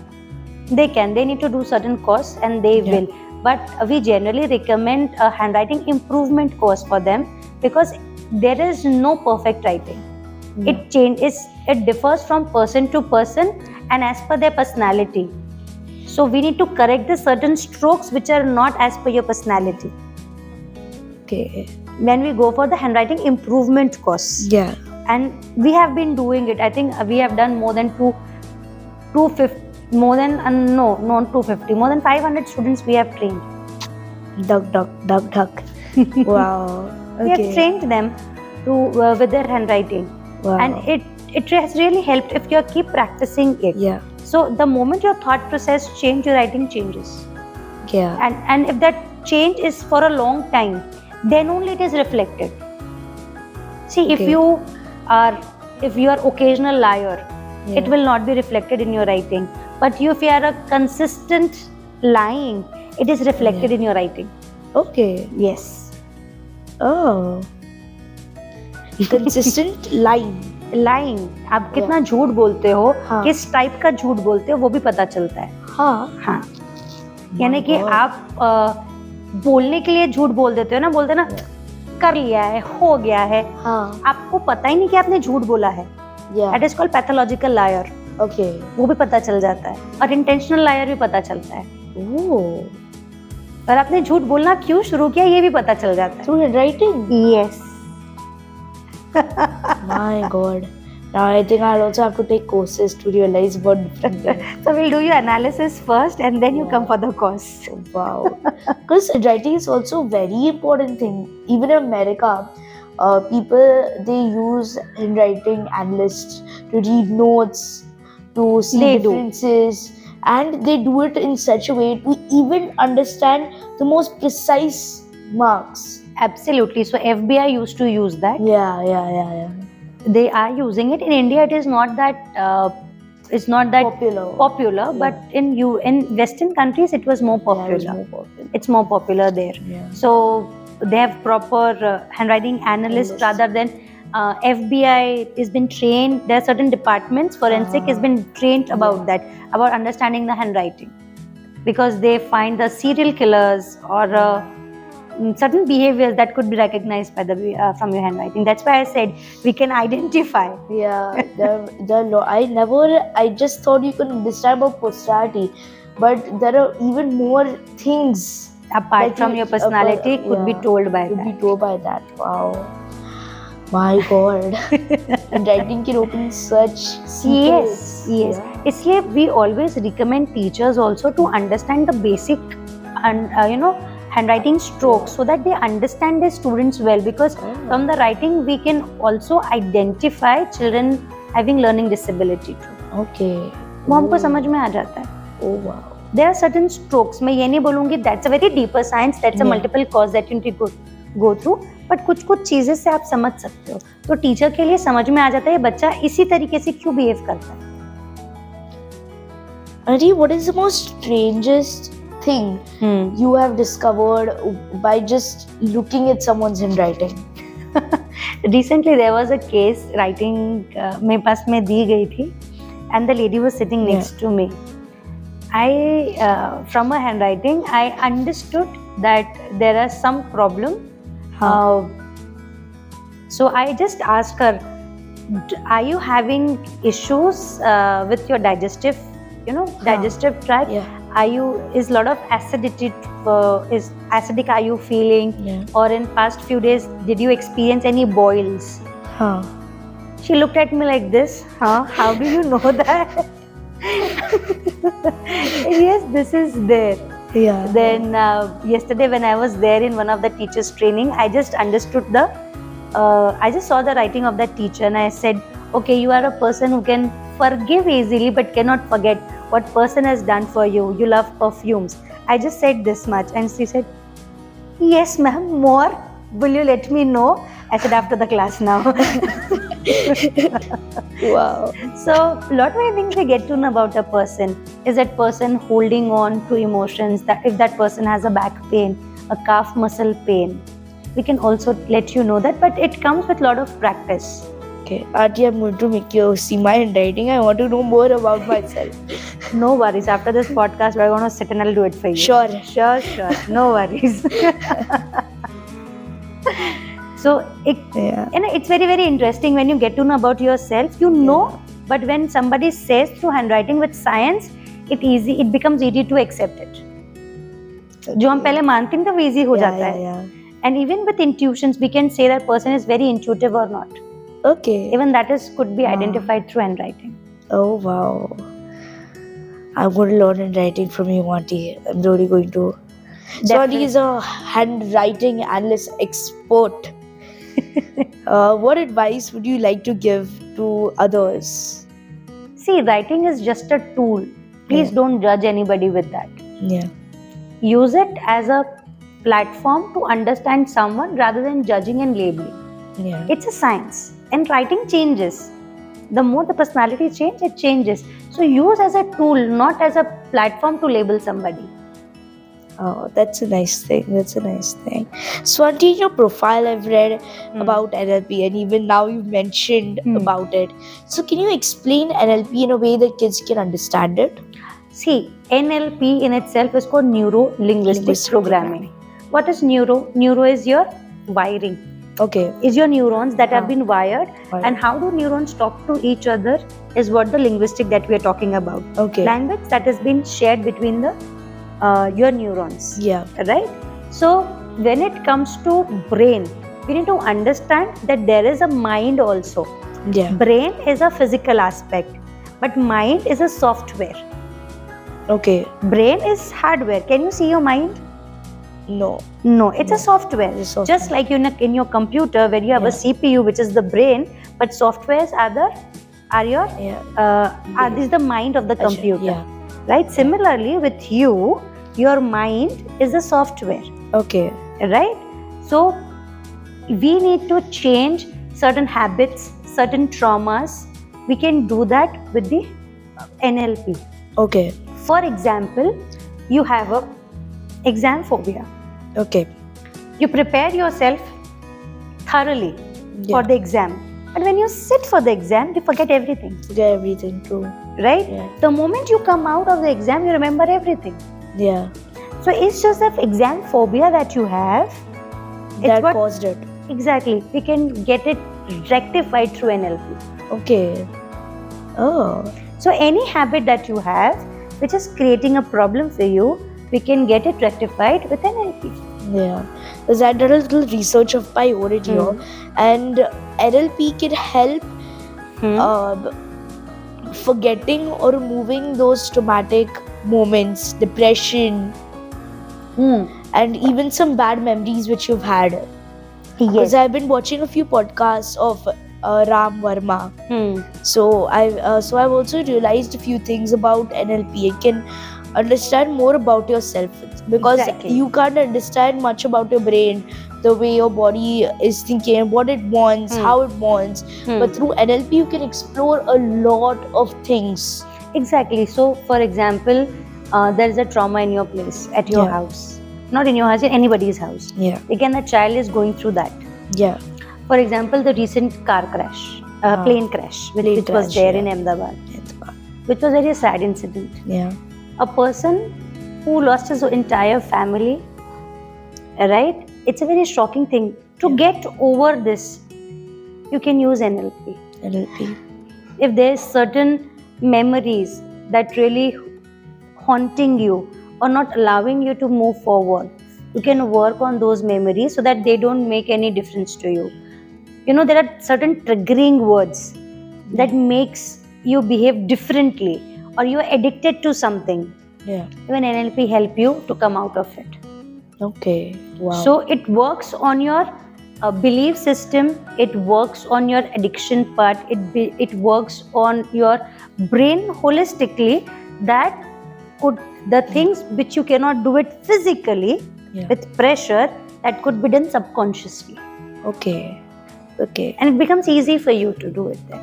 They need to do certain course and they will. But we generally recommend a handwriting improvement course for them, because there is no perfect writing. It differs from person to person and as per their personality. So we need to correct the certain strokes which are not as per your personality. Okay. When we go for the handwriting improvement course. Yeah. And we have been doing it. I think we have done more than 250, more than not 250, more than 500 students we have trained. Duck. Wow. Okay. We have trained them to with their handwriting. Wow. And it has really helped if you keep practicing it. Yeah. So the moment your thought process change, your writing changes. Yeah. And if that change is for a long time, then only it is reflected. See, Okay. if you are occasional liar, it will not be reflected in your writing. But if you are a consistent lying, it is reflected in your writing. Okay. Yes. Oh. Consistent lying. Lying. आप कितना झूठ बोलते हो, हाँ. किस type का झूठ बोलते हो, वो भी पता चलता है. हाँ. यानी कि आप बोलने के लिए झूठ बोल देते हो ना, बोलते ना कर लिया है, हो गया है, हाँ. आपको पता ही नहीं कि आपने झूठ बोला है. That is called pathological liar. Okay. वो भी पता चल जाता है, और intentional liar भी पता चलता है. Oh. और आपने झूठ बोलना क्यों शुरू किया, ये भी पता चल जाता है. Through handwriting? Yes. My God. Now I think I'll also have to take courses to realize what different things. So we'll do your analysis first, and then you come for the course. Wow. Because writing is also a very important thing. Even in America, people, they use handwriting analysts to read notes, to see differences, and they do it in such a way to even understand the most precise marks. Absolutely. So FBI used to use that. Yeah. They are using it. In India, it is not that popular, but in Western countries, it was more popular. Yeah, it was more popular. It's more popular there. Yeah. So they have proper handwriting analysts rather than FBI has been trained. There are certain departments, forensic has been trained about that, about understanding the handwriting, because they find the serial killers or certain behaviors that could be recognized by from your handwriting. That's why I said we can identify. Yeah, I just thought you could understand about personality, but there are even more things apart from your personality could be told by that. Wow. My God. And writing can open such secrets. Yes. इसलिए we always recommend teachers also to understand the basic and handwriting strokes, so that they understand their students well, because from the writing we can also identify children having learning disability too. Okay. वो हमको समझ में आ जाता है. Oh wow. There are certain strokes. मैं ये नहीं बोलूँगी that's a very deeper science, that's a multiple course that you need to go through, but कुछ चीजें से आप समझ सकते हो, तो टीचर के लिए समझ में आ जाता है बच्चा इसी तरीके से क्यों बिहेव करता है. Ari, what is the most strangest thing you have discovered by just looking at someone's handwriting? Recently there was a case writing मेरे पास में दी गई थी, and the lady was sitting next to me. I from her handwriting I understood that there are some problem. So I just asked her, are you having issues with your digestive tract? Is lot of acidity, is acidic are you feeling? Or in past few days did you experience any boils? She looked at me like this. How do you know that? Yes, this is there. Then yesterday when I was there in one of the teachers training, I just understood I just saw the writing of that teacher, and I said, okay, you are a person who can forgive easily but cannot forget what person has done for you. You love perfumes. I just said this much. And she said, yes, ma'am, more. Will you let me know? I said, after the class now. Wow. So, lot many things we get to know about a person. Is that person holding on to emotions? That if that person has a back pain, a calf muscle pain, we can also let you know that. But it comes with a lot of practice. Okay, Auntie, I'm going to make you see my handwriting. I want to know more about myself. No worries. After this podcast, we're going to sit and I'll do it for you. Sure. No worries. So, it's very, very interesting when you get to know about yourself. You know, but when somebody says through handwriting with science, it becomes easy to accept it. जो हम पहले मानते हैं तो easy हो जाता है. And even with intuitions, we can say that person is very intuitive or not. Okay. Even that could be identified through handwriting. Oh wow. I'm going to learn handwriting from you, Auntie. I'm really going to. So Auntie is a handwriting analyst expert. What advice would you like to give to others? See, writing is just a tool. Please don't judge anybody with that. Yeah. Use it as a platform to understand someone rather than judging and labeling. Yeah. It's a science. And writing changes. The more the personality changes, it changes. So use as a tool, not as a platform to label somebody. Oh, that's a nice thing. So, Auntie, in your profile, I've read about NLP, and even now you've mentioned about it. So, can you explain NLP in a way that kids can understand it? See, NLP in itself is called Neuro-Linguistic Programming. What is neuro? Neuro is your wiring. Okay. Is your neurons that have been wired, and how do neurons talk to each other is what the linguistic that we are talking about. Okay. Language that has been shared between the your neurons. Yeah. Right? So when it comes to brain, we need to understand that there is a mind also. Yeah. Brain is a physical aspect, but mind is a software. Okay. Brain is hardware. Can you see your mind? No, it's a software. Just like in your computer where you have a CPU, which is the brain, but softwares is the mind of the computer. Yeah. Right? Similarly, with you, your mind is the software. Okay. Right? So we need to change certain habits, certain traumas. We can do that with the NLP. Okay. For example, you have a exam phobia. Okay. You prepare yourself thoroughly for the exam. But when you sit for the exam, you forget everything. Forget everything, true. Right? Yeah. The moment you come out of the exam, you remember everything. Yeah. So it's just the exam phobia that you have. That caused it. Exactly. We can get it rectified through NLP. Okay. Oh. So any habit that you have, which is creating a problem for you, we can get it rectified with NLP. Yeah. Because I did a little research of my own here, and NLP can help forgetting or removing those traumatic moments, depression, and even some bad memories which you've had. Because I've been watching a few podcasts of Ram Verma. So I've also realized a few things about NLP. I can understand more about yourself, because you can't understand much about your brain, the way your body is thinking, what it wants, how it wants. But through NLP, you can explore a lot of things. Exactly. So, for example, there is a trauma in your place, at your house. Not in your house, in anybody's house. Yeah. Again, the child is going through that. Yeah. For example, the recent car crash, plane crash, which was there in Ahmedabad, which was a very sad incident. Yeah. A person who lost his entire family, right? It's a very shocking thing. To get over this, you can use NLP. If there's certain memories that really haunting you or not allowing you to move forward, you can work on those memories so that they don't make any difference to you. You know, there are certain triggering words that makes you behave differently, or you are addicted to something. Yeah. Even NLP help you to come out of it. Okay. Wow. So it works on your belief system. It works on your addiction part. It works on your brain holistically. That the things which you cannot do it physically with pressure, that could be done subconsciously. Okay. And it becomes easy for you to do it then.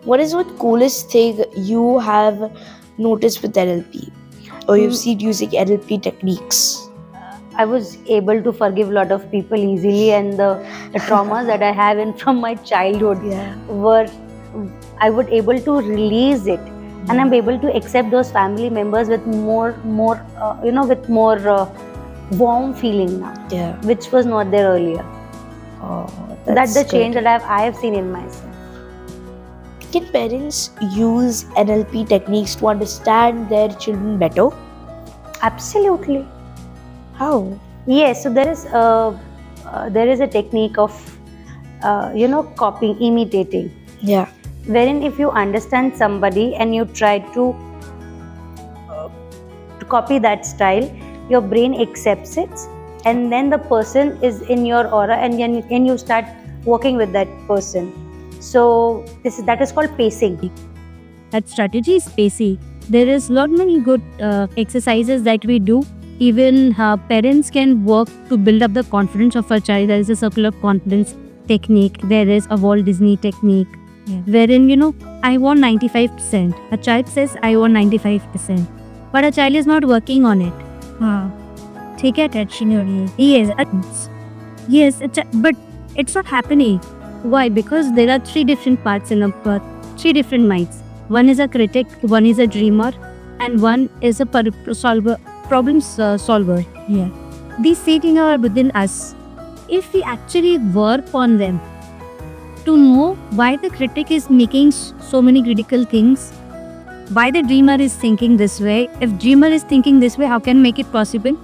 What is what coolest thing you have noticed with NLP? Or you've seen using NLP techniques? I was able to forgive a lot of people easily, and the traumas that I have from my childhood were, I was able to release it, and I'm able to accept those family members with more with more warm feeling now, which was not there earlier. Oh, that's the change that I have seen in myself. Can parents use NLP techniques to understand their children better? Absolutely. How? Yes, so there is a technique of copying, imitating. Yeah. Wherein if you understand somebody and you try to copy that style, your brain accepts it, and then the person is in your aura, and you start working with that person. So that is called pacing. That strategy is pacing. There is lot many good exercises that we do. Even parents can work to build up the confidence of a child. There is a circle of confidence technique. There is a Walt Disney technique, wherein I want 95%. A child says I want 95%, but a child is not working on it. Take attention. Yes, but it's not happening. Why? Because there are three different parts in a three different minds. One is a critic, one is a dreamer, and one is a problem solver. These three are within us. If we actually work on them to know why the critic is making so many critical things, why the dreamer is thinking this way. If dreamer is thinking this way, how can make it possible?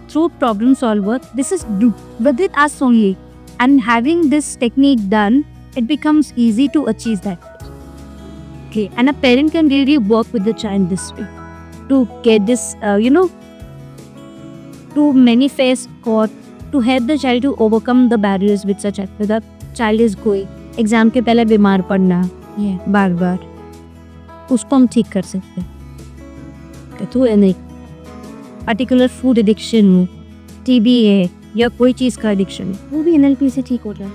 Through problem solver, this is within us only. And having this technique done, it becomes easy to achieve that. Okay, and a parent can really work with the child this way to get this, to manifest or to help the child to overcome the barriers with such a the child is going. Exam के पहले बीमार पड़ना बार बार, उसको हम ठीक कर सकते हैं. तो नहीं पर्टिकुलर फूड एडिक्शन हो, टीबी है या कोई चीज़ का एडिक्शन है, वो भी एनएलपी से ठीक हो रहा है.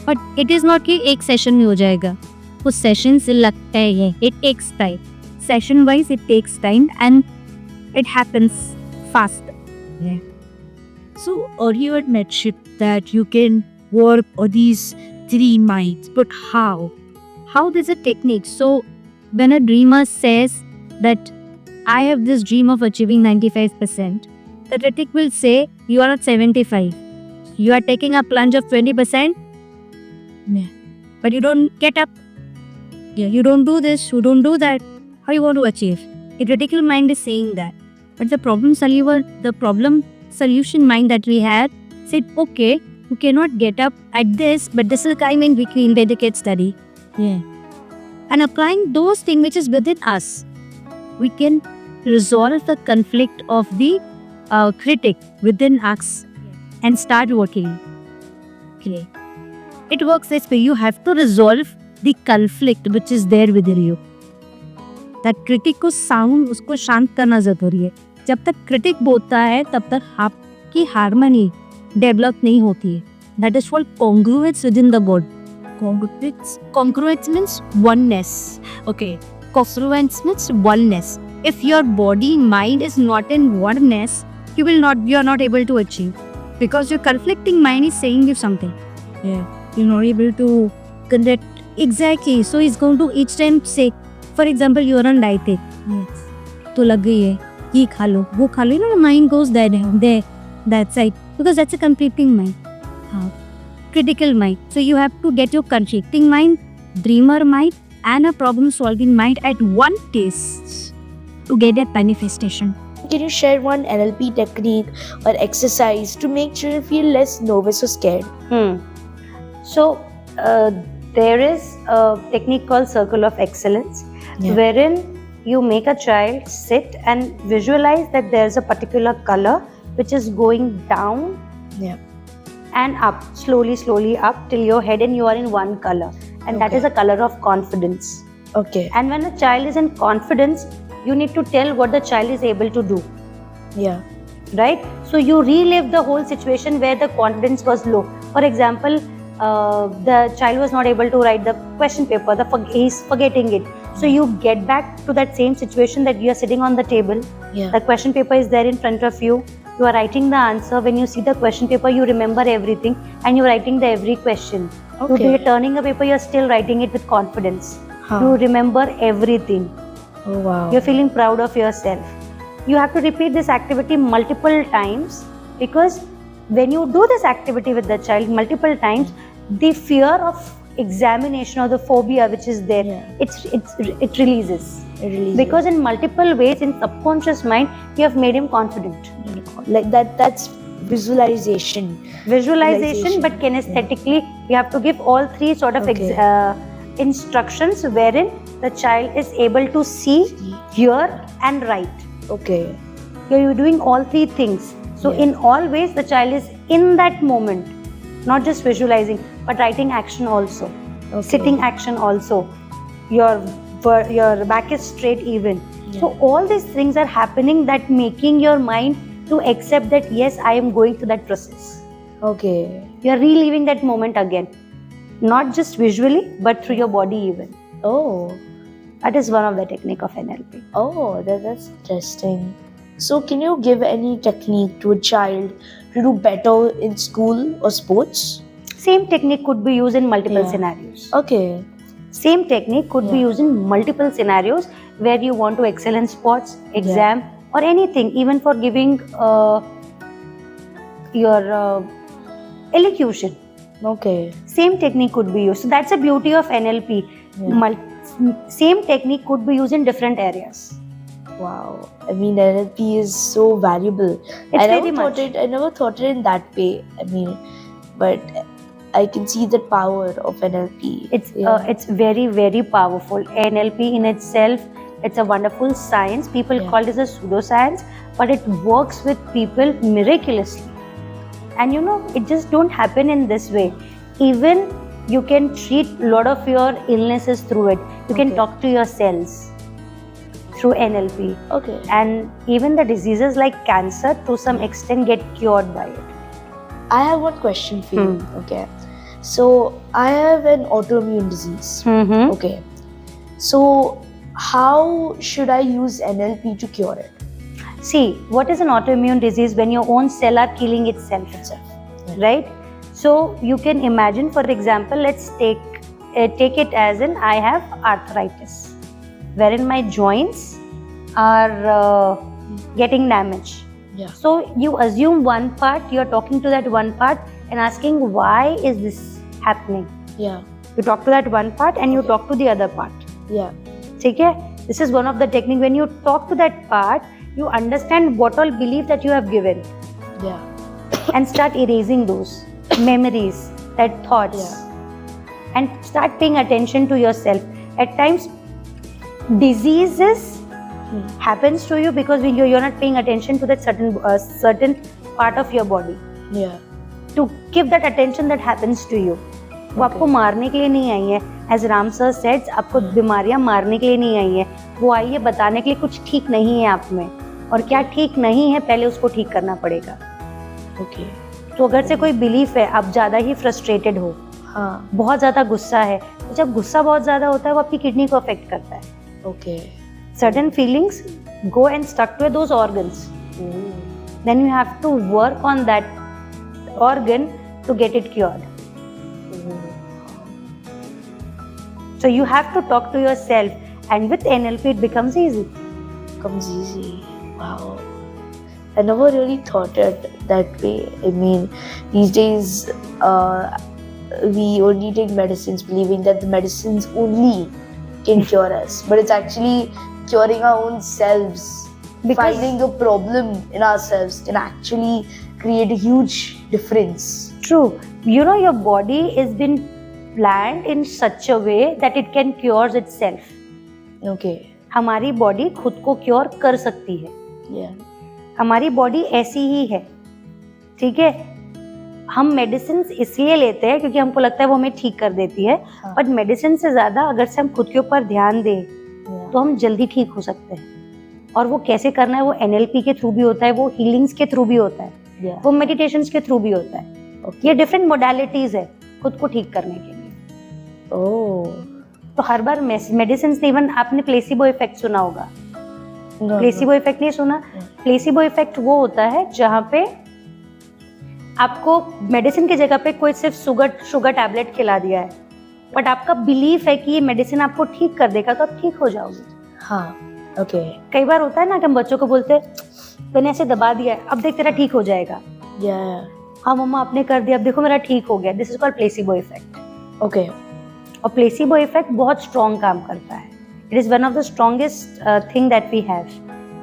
बट इट इज़ नॉट कि एक सेशन में हो जाएगा. वो सेशन से लगता है, it takes time. Session wise it takes time and it happens fast. So earlier you had mentioned that you can work on these three minds, but how? How there's a technique. So when a dreamer says that I have this dream of achieving 95%, the critic will say you are at 75. You are taking a plunge of 20%, but you don't get up. You don't do this, you don't do that. How you want to achieve? The critical mind is saying that. But the problem solution mind that we had said, okay, you cannot get up at this, but this is the time in between where the kids study. And applying those things which is within us, we can resolve the conflict of the critic within us and start working. Okay. It works this way. You have to resolve the conflict which is there within you. That critic को sound उसको शांत करना जरूरी है. जब तक critic बोलता है तब तक आपकी हार्मनी डेवलप नहीं होती है. That is called congruence within the body. Congruence means oneness. Okay. Congruence means oneness. If your body, mind is not in oneness, you are not able to achieve. Because your conflicting mind is saying you something. You're not able to connect. Exactly. So he's going to each time say, for example, you are on diet. तो लग गई है, ये खा लो, वो खा लो. The mind goes there, that side. Because that's a conflicting mind. Critical mind. So you have to get your conflicting mind, dreamer mind, and a problem-solving mind at one place to get that manifestation. Can you share one NLP technique or exercise to make children feel less nervous or scared? So there is a technique called Circle of Excellence, wherein you make a child sit and visualize that there's a particular color which is going down and up, slowly up till your head, and you are in one color, and that is a color of confidence. Okay. And when a child is in confidence, you need to tell what the child is able to do, Yeah. right? So you relive the whole situation where the confidence was low. For example, the child was not able to write the question paper, he's forgetting it. So you get back to that same situation that you are sitting on the table. Yeah. The question paper is there in front of you. You are writing the answer. When you see the question paper, you remember everything and you're writing the every question. Okay. You're turning a paper, you're still writing it with confidence. Huh. You remember everything. Oh wow. You're feeling proud of yourself. You have to repeat this activity multiple times, because when you do this activity with the child multiple times, the fear of examination or the phobia which is there, Yeah. it releases. It releases. Because in multiple ways, in subconscious mind, you have made him confident. like that's visualization. Visualization, but kinesthetically, you have to give all three sort of Okay. instructions wherein the child is able to see, hear and write. Okay. You're doing all three things. So Yeah. in all ways, the child is in that moment, not just visualizing, but writing action also, Okay. sitting action also. Your back is straight even. Yeah. So all these things are happening, that making your mind to accept that yes, I am going through that process. Okay. You are reliving that moment again, not just visually, but through your body even. Oh. That is one of the technique of NLP. Oh, that's interesting. So, can you give any technique to a child to do better in school or sports? Same technique could be used in multiple Yeah. scenarios. Okay. Same technique could be Yeah. used in multiple scenarios where you want to excel in sports, exam, or anything, even for giving your elocution. Okay. Same technique could be used. So that's the beauty of NLP. Yeah. Same technique could be used in different areas. Wow. I mean, NLP is so valuable. It's very much. I never thought it in that way. I mean, but I can see the power of NLP. It's very, very powerful. NLP in itself, it's a wonderful science. People Yeah. call it a pseudoscience, but it works with people miraculously. And you know, it just don't happen in this way. Even you can treat a lot of your illnesses through it. You can Okay. talk to your cells through NLP. Okay. And even the diseases like cancer, to some extent, get cured by it. I have one question for you. Okay. So, I have an autoimmune disease. Mm-hmm. Okay. So, how should I use NLP to cure it? See, what is an autoimmune disease? When your own cell are killing itself, right? So you can imagine, for example, let's take it as in I have arthritis, wherein my joints are getting damaged. Yeah. So you assume one part, you are talking to that one part and asking why is this happening. Yeah. You talk to that one part and you talk to the other part. Yeah. Okay? This is one of the technique. When you talk to that part, you understand what all belief that you have given Yeah. and start erasing those memories, that thoughts, and start paying attention to yourself. At times, diseases happens to you because you're not paying attention to that certain part of your body. Yeah. To give that attention that happens to you. वो आपको मारने के लिए नहीं आई है. As Ram sir said, आपको बीमारियां मारने के लिए नहीं आई है. वो आई है बताने के लिए कुछ ठीक नहीं है आप में, और क्या ठीक नहीं है पहले उसको ठीक करना पड़ेगा. Okay. तो अगर से कोई बिलीफ है आप ज़्यादा ही फ्रस्ट्रेटेड हो, हाँ. बहुत ज़्यादा गुस्सा है, तो जब गुस्सा बहुत ज़्यादा होता है वो आपकी किडनी को अफेक्ट करता है. Okay. Certain feelings go and stuck to those organs. Then you have to work on that organ to get it cured. So you have to talk to yourself, and with NLP it becomes easy. Comes easy. Wow. I never really thought it that way. I mean, these days we only take medicines believing that the medicines only can cure us. But it's actually curing our own selves. Because- Finding a problem in ourselves can actually create a huge difference. True. You know, your body has been planned in such a way that it can cure itself. Okay. हमारी body खुद को cure कर सकती है. Yeah. हमारी body ऐसी ही है. ठीक है. हम मेडिसिन इसलिए लेते हैं क्योंकि हमको लगता है वो हमें ठीक कर देती है. बट मेडिसिन से ज्यादा अगर से हम खुद के ऊपर ध्यान दें तो हम जल्दी ठीक हो सकते हैं. और वो कैसे करना है, वो NLP के थ्रू भी होता है, वो हीलिंग्स के थ्रू भी होता है, Yeah. वो मेडिटेशंस के थ्रू भी होता है. ये डिफरेंट मोडालिटीज है खुद को ठीक करने के लिए. Oh. तो हर बार मेडिसिन, इवन आपने प्लेसिबो इफेक्ट सुना होगा. No, प्लेसिबो इफेक्ट नहीं सुना? प्लेसिबो इफेक्ट वो होता है जहाँ पे आपको मेडिसिन की जगह पे कोई सिर्फ शुगर टैबलेट खिला दिया है, बट आपका बिलीफ है कि ये मेडिसिन आपको ठीक कर देगा, तो आप ठीक हो जाओगे. हाँ. Okay. कई बार होता है ना कि हम बच्चों को बोलते हैं मैंने ऐसे दबा दिया है, अब देख तेरा ठीक हो जाएगा. Yeah. हाँ मम्मा आपने कर दिया, अब देखो मेरा ठीक हो गया. This is called placebo effect. Okay. और प्लेसिबो इफेक्ट बहुत स्ट्रॉन्ग काम करता है. It is one of the strongest thing that we have.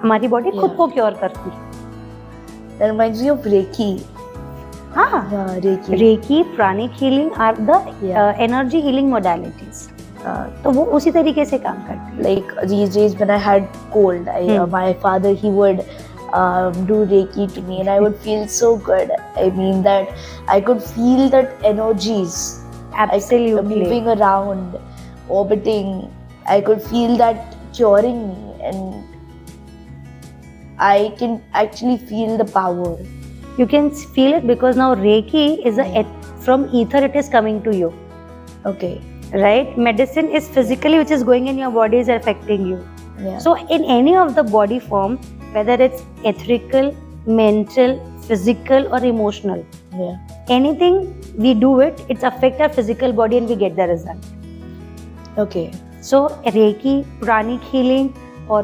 हमारी बॉडी खुद Yeah. को क्योर करती है. That reminds me of Reiki. हाँ, Yeah, Reiki. Reiki, pranic healing are the Yeah. Energy healing modalities. तो वो उसी तरीके से काम करती है. Like these days when I had cold, my father, he would do Reiki to me, and I would feel so good. I mean that I could feel that energies Absolutely. moving around, orbiting. I could feel that curing me, and I can actually feel the power. You can feel it because now Reiki is from ether. It is coming to you, Okay. right? Medicine is physically, which is going in your body, is affecting you. Yeah. So in any of the body form, whether it's etherical, mental, physical, or emotional, Yeah. anything we do it, it's affect our physical body and we get the result. Okay. So Reiki, pranic healing, or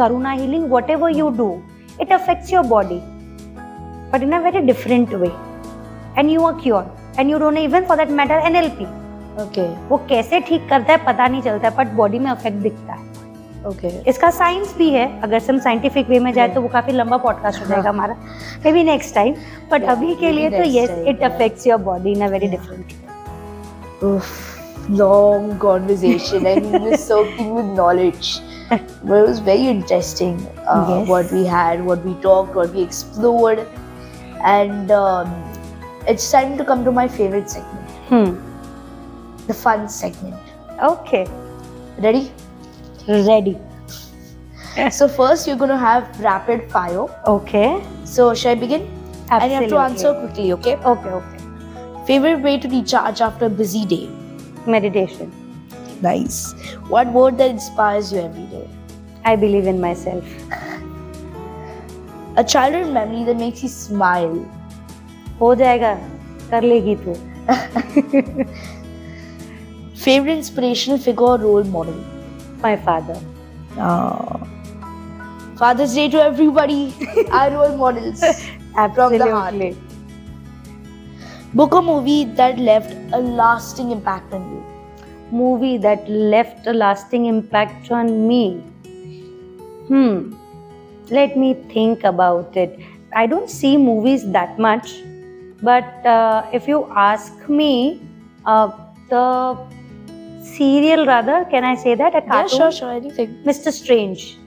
Karuna healing, whatever you do, it affects your body, but in a very different way, and you are cured. And you don't even, for that matter, NLP. Okay. वो कैसे ठीक करता है पता नहीं चलता है, but body में इफेक्ट दिखता है. Okay. इसका साइंस भी है. अगर हम साइंटिफिक वे में जाए तो वो काफी लंबा पॉडकास्ट हो जाएगा हमारा, may be next time. But अभी के लिए तो yes, it affects your body in a very different way. Oof, long conversation and it was soaking with knowledge. But it was very interesting Yes. what we had, what we talked, what we explored. And it's time to come to my favorite segment, the fun segment. Okay, Ready? ready. So first you're going to have rapid fire. Okay, So shall I begin? And you have to absolutely. answer quickly, okay? Okay. Favorite way to recharge after a busy day? Meditation. Nice. What word that inspires you every day? I believe in myself. A childhood memory that makes you smile. हो जाएगा, कर लेगी तू. Favorite inspirational figure or role model? My father. Father's Day to everybody. Our role models. From the heart. Absolutely. Book or movie that left a lasting impact on you? Movie that left a lasting impact on me. Let me think about it. I don't see movies that much, but if you ask me, the serial rather, can I say that? A cartoon? Yeah, sure, anything. Mr. Strange.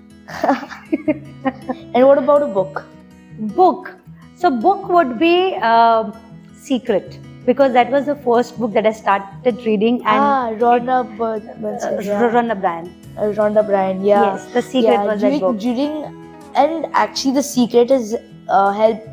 And what about a book? Book. So book would be Secret, because that was the first book that I started reading, and Rhonda Rhonda Byrne. Rhonda Byrne, yeah. Yes, The Secret was that book. And actually The Secret has helped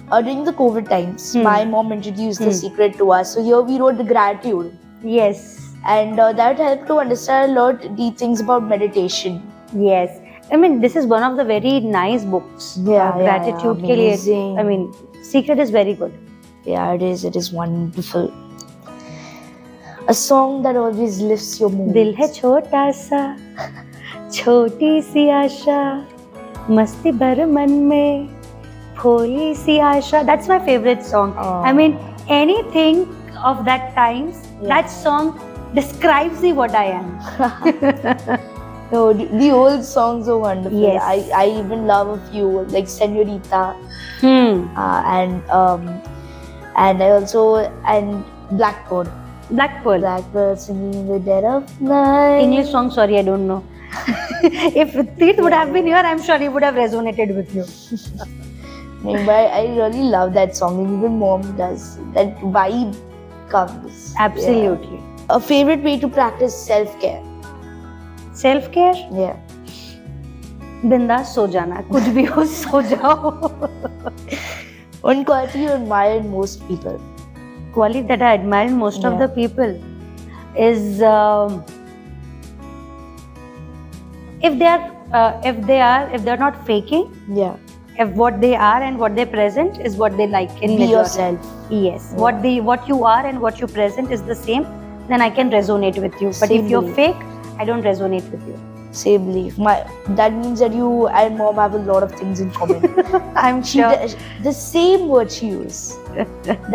during the COVID times. My mom introduced The Secret to us. So here we wrote the gratitude. Yes. And that helped to understand a lot deep things about meditation. Yes. I mean, this is one of the very nice books. Gratitude ke liye. amazing. I mean, Secret is very good. Yeah, it is. It is wonderful. A song that always lifts your mood. दिल है छोटा सा, छोटी सी आशा, मस्ती भर मन में, भोली सी आशा. That's my favorite song. I mean, anything of that times, that song describes me what I am. No, the old songs are wonderful. Yes. I even love a few like Senorita, and I also Blackbird. Blackbird. Blackbird singing in the dead of night. English song, sorry, I don't know. If Teerth would have been here, I'm sure he would have resonated with you. No, but I really love that song, and even mom does. That vibe comes. Absolutely. Yeah. A favorite way to practice self-care? Self-care? Yeah. बिंदास सो जाना, कुछ भी हो सो जाओ. One quality you admire in most people. Quality that I admire in most of Yeah. the people is if they're not faking, Yeah. if what they are and what they present is what they like in Be majority. yourself. Yes, Yeah. what you are and what you present is the same, then I can resonate with you. But Same if you're belief. fake, I don't resonate with you. Same belief. That means that you and mom have a lot of things in common. I'm She sure. does the same word she used.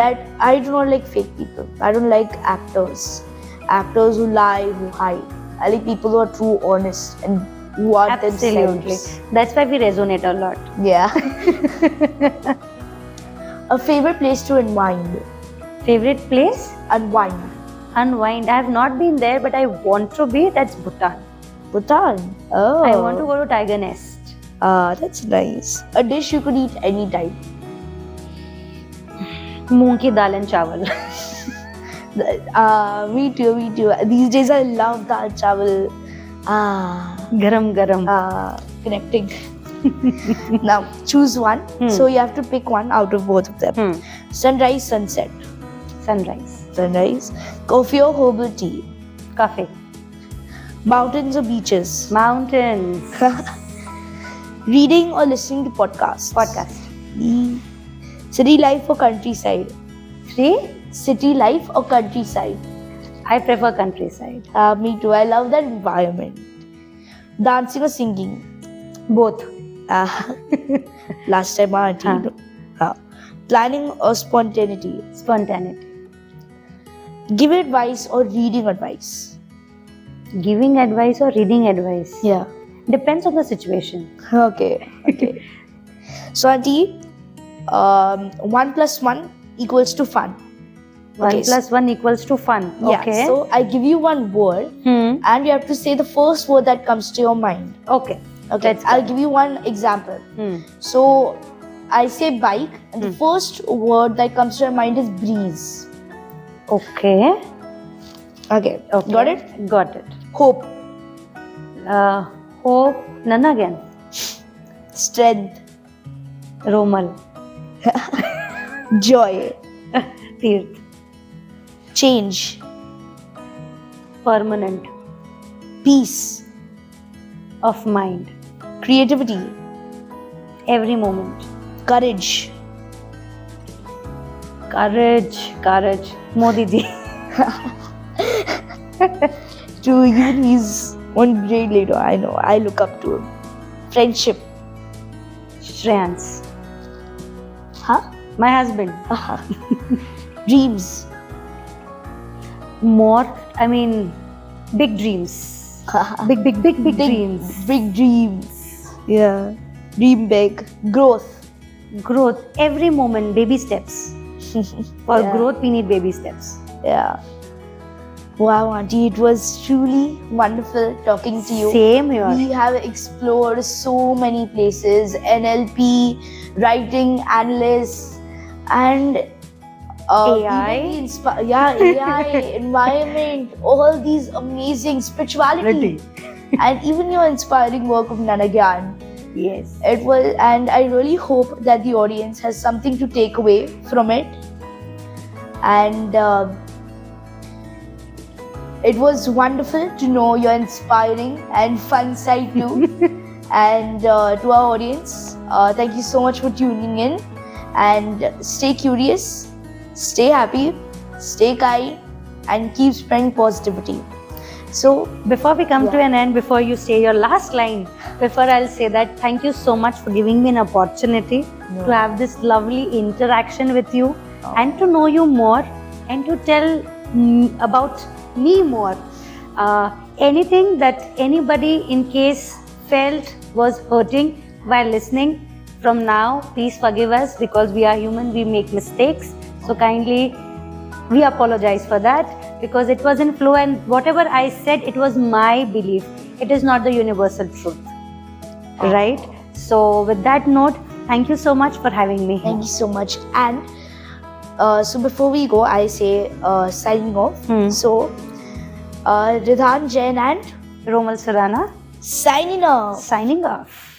That I do not like fake people. I don't like actors who lie, who hide. I like people who are true, honest, and who are Absolutely. themselves. That's why we resonate a lot. Yeah. A favorite place to unwind. Favorite place? Unwind. Unwind. I have not been there, but I want to be. That's Bhutan. Bhutan. Oh. I want to go to Tiger Nest. That's nice. A dish you could eat anytime. Moong ki dal and chawal. Me too. These days I love dal chawal. Garam garam. Connecting. Now choose one. So you have to pick one out of both of them. Sunrise, sunset. Sunrise. Sunrise. Coffee or herbal tea. Coffee. Mountains or beaches. Mountains. Reading or listening to podcasts. Podcast. City life or countryside. 3. City life or countryside. I prefer countryside. Me too. I love that environment. Dancing or singing. Both. Last time, auntie. Planning or spontaneity. Spontaneity. Give advice or reading advice. Giving advice or reading advice? Yeah. Depends on the situation. Okay. So, auntie, 1 plus 1 equals to fun. 1 plus 1 equals to fun. Yeah. Okay. So, I give you one word and you have to say the first word that comes to your mind. Okay. Okay. I'll give you one example. So, I say bike and the first word that comes to your mind is breeze. Okay. Okay. Got it? Got it. Hope. Hope. None again. Strength. Romal. Joy. Tirth. Change. Permanent. Peace. Of mind. Creativity. Every moment. Courage. Courage. Modi ji. To even he's one grade later. I know. I look up to him. Friendship. Shreyans. Huh? My husband. Dreams. Big dreams. Big dreams. Big dreams. Yeah. Dream big. Growth. Every moment, baby steps. For growth, we need baby steps. Yeah. Wow, auntie, it was truly wonderful talking to you. Same here. We have explored so many places, NLP, writing, analysts, and AI. AI, environment, all these amazing spirituality, and even your inspiring work of Nanagyan. Yes. It was, and I really hope that the audience has something to take away from it. And it was wonderful to know your inspiring and fun side too. And to our audience, thank you so much for tuning in. And stay curious, stay happy, stay kind, and keep spreading positivity. So, before we come to an end, before you say your last line, before I'll say that, thank you so much for giving me an opportunity to have this lovely interaction with you and to know you more and to tell about me more. Anything that anybody in case felt was hurting while listening, from now, please forgive us because we are human, we make mistakes. So kindly, we apologize for that because it was in flow and whatever I said, it was my belief. It is not the universal truth. Right? So with that note, thank you so much for having me here. Thank you so much. And so before we go, I say signing off. So Ridhan Jain and Romal Surana signing off. signing off.